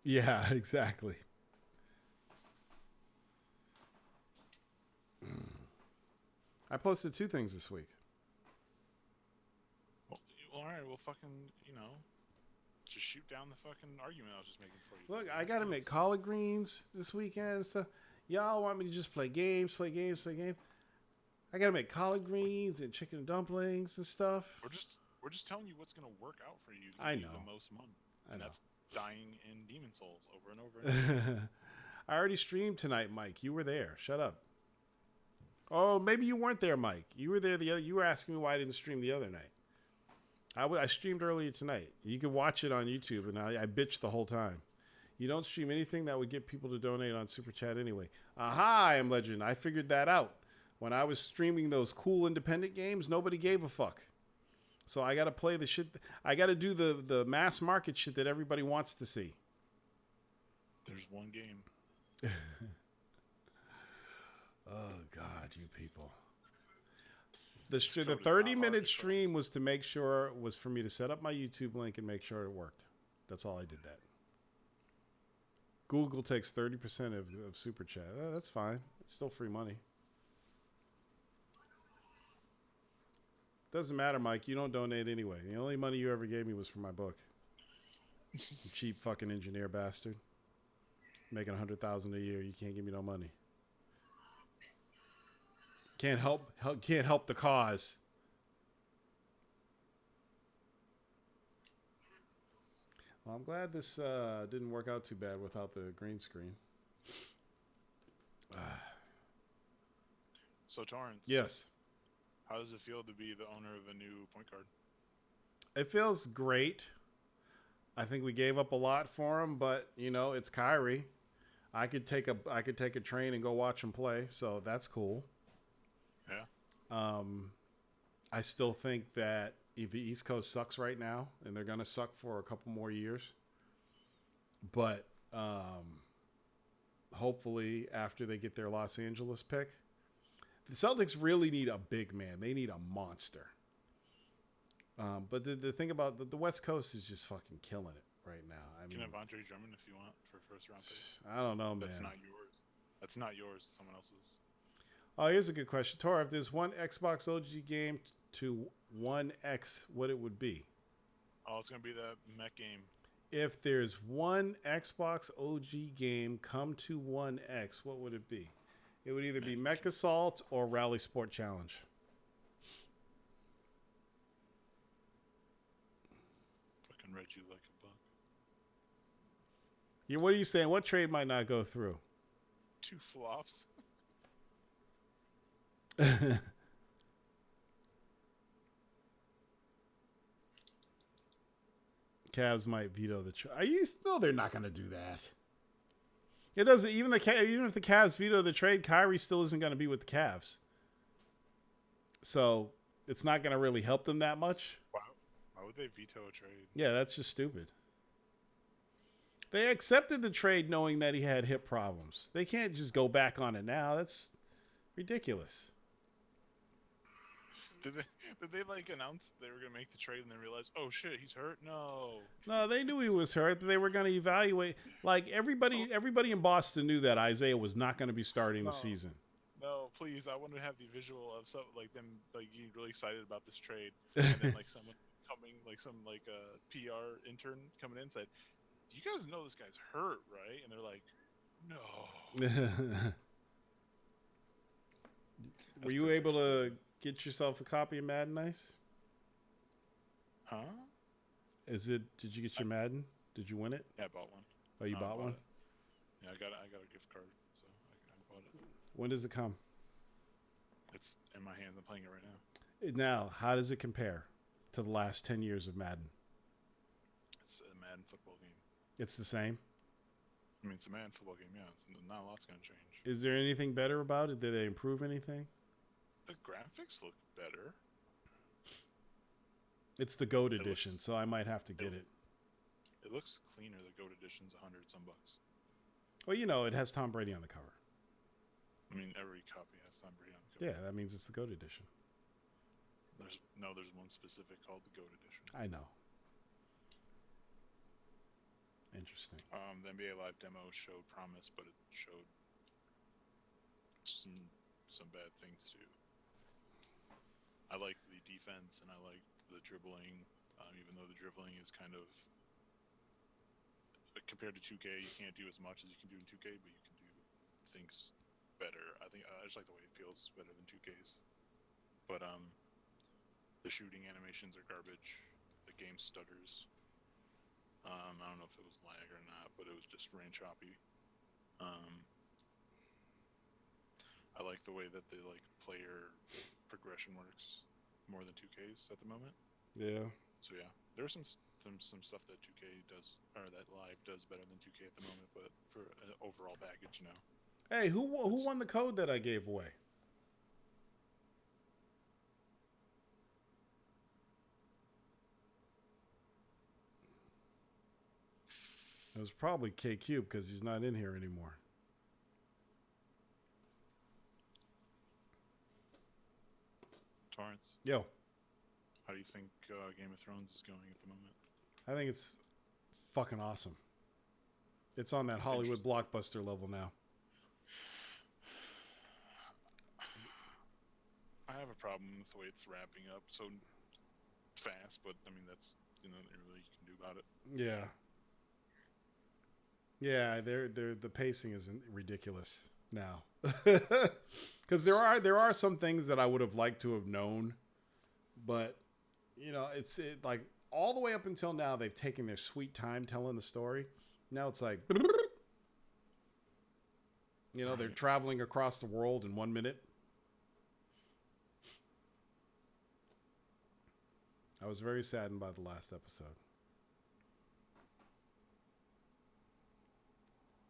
Yeah, exactly. I posted 2 things this week. Well, all right. Well, fucking, just shoot down the fucking argument I was just making for you. Look, I got to make collard greens this weekend and stuff. Y'all want me to just play games. I got to make collard greens and chicken dumplings and stuff. We're just telling you what's gonna work out for you. To I give know. you the most money. I And know. that's dying in Demon Souls over and over. And over. I already streamed tonight, Mike. You were there. Shut up. Oh, maybe you weren't there, Mike. You were there you were asking me why I didn't stream the other night. I streamed earlier tonight. You can watch it on YouTube, and I bitched the whole time. You don't stream anything that would get people to donate on Super Chat anyway. Aha, I am Legend. I figured that out. When I was streaming those cool independent games, nobody gave a fuck. So I got to play the shit. I got to do the mass market shit that everybody wants to see. There's one game. Oh, God, you people. The totally not 30-minute hard to stream was to make sure, was for me to set up my YouTube link and make sure it worked. That's all I did that. Google takes 30% of Super Chat. Oh, that's fine. It's still free money. Doesn't matter, Mike. You don't donate anyway. The only money you ever gave me was for my book. You cheap fucking engineer bastard. Making $100,000 a year. You can't give me no money. Can't help the cause. Well, I'm glad this didn't work out too bad without the green screen. So Torrance. Yes. How does it feel to be the owner of a new point guard? It feels great. I think we gave up a lot for him, but it's Kyrie. I could take a train and go watch him play, so that's cool. Yeah. I still think that the East Coast sucks right now, and they're gonna suck for a couple more years. But hopefully, after they get their Los Angeles pick, the Celtics really need a big man. They need a monster. But the thing about the West Coast is just fucking killing it right now. I You mean, can have Andre Drummond if you want for first round pick. I don't know, man. That's not yours. That's not yours. It's someone else's. Oh, here's a good question. Tor, if there's one Xbox OG game to 1X, what it would be? Oh, it's gonna be the mech game. If there's one Xbox OG game come to 1X, what would it be? It would either be Mech Assault or Rally Sport Challenge. Fucking read you like a book. Yeah, what are you saying? What trade might not go through? 2 flops. Cavs might veto the trade. Are you? No, they're not going to do that. It doesn't. Even if the Cavs veto the trade, Kyrie still isn't going to be with the Cavs. So it's not going to really help them that much. Wow. Why would they veto a trade? Yeah, that's just stupid. They accepted the trade knowing that he had hip problems. They can't just go back on it now. That's ridiculous. Did they like announce they were gonna make the trade and then realize, oh shit, he's hurt? No. No, they knew he was hurt. They were going to evaluate. Like everybody in Boston knew that Isaiah was not going to be starting the season. No, please. I want to have the visual of them like getting really excited about this trade, and then like someone coming PR intern coming in said, "You guys know this guy's hurt, right?" And they're like, "No." Were you able to get yourself a copy of Madden Nice? Huh? Did you get your Madden? Did you win it? Yeah, I bought one. Oh, you I bought one? it. Yeah, I got a gift card, so I bought it. When does it come? It's in my hands. I'm playing it right now. Now, how does it compare to the last 10 years of Madden? It's a Madden football game. It's the same? I mean, it's a Madden football game, yeah. Not a lot's going to change. Is there anything better about it? Did they improve anything? The graphics look better. It's the GOAT edition, so I might have to get it. It looks cleaner. The GOAT edition's $100 some bucks. Well, it has Tom Brady on the cover. I mean, every copy has Tom Brady on the cover. Yeah, that means it's the GOAT edition. There's one specific called the GOAT edition. I know. Interesting. The NBA Live demo showed promise, but it showed some bad things too. I liked the defense and I liked the dribbling, even though the dribbling is kind of compared to 2K, you can't do as much as you can do in 2K, but you can do things better. I just like the way it feels better than 2K's. But the shooting animations are garbage. The game stutters. I don't know if it was lag or not, but it was just ran choppy. I like the way that the player progression works more than 2K's at the moment. Yeah. So yeah, there's some stuff that 2K does, or that Live does better than 2K at the moment, but for overall baggage, Hey, who won the code that I gave away? It was probably K-Cube because he's not in here anymore. Torrance, Yo, how do you think Game of Thrones is going at the moment? I think it's fucking awesome. It's on that Hollywood blockbuster level now. I have a problem with the way it's wrapping up so fast, but I mean that's not really you can do about it. Yeah. Yeah, the pacing is ridiculous now. Because there are some things that I would have liked to have known, but it's like all the way up until now they've taken their sweet time telling the story. Now it's like they're traveling across the world in 1 minute. I was very saddened by the last episode.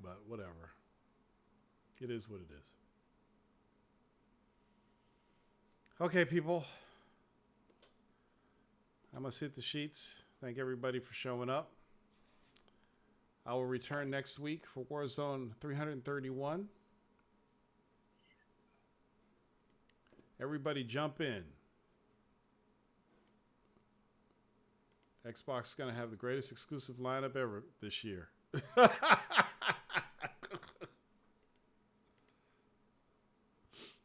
But whatever. It is what it is. Okay, people. I must hit the sheets. Thank everybody for showing up. I will return next week for Warzone 331. Everybody jump in. Xbox is going to have the greatest exclusive lineup ever this year.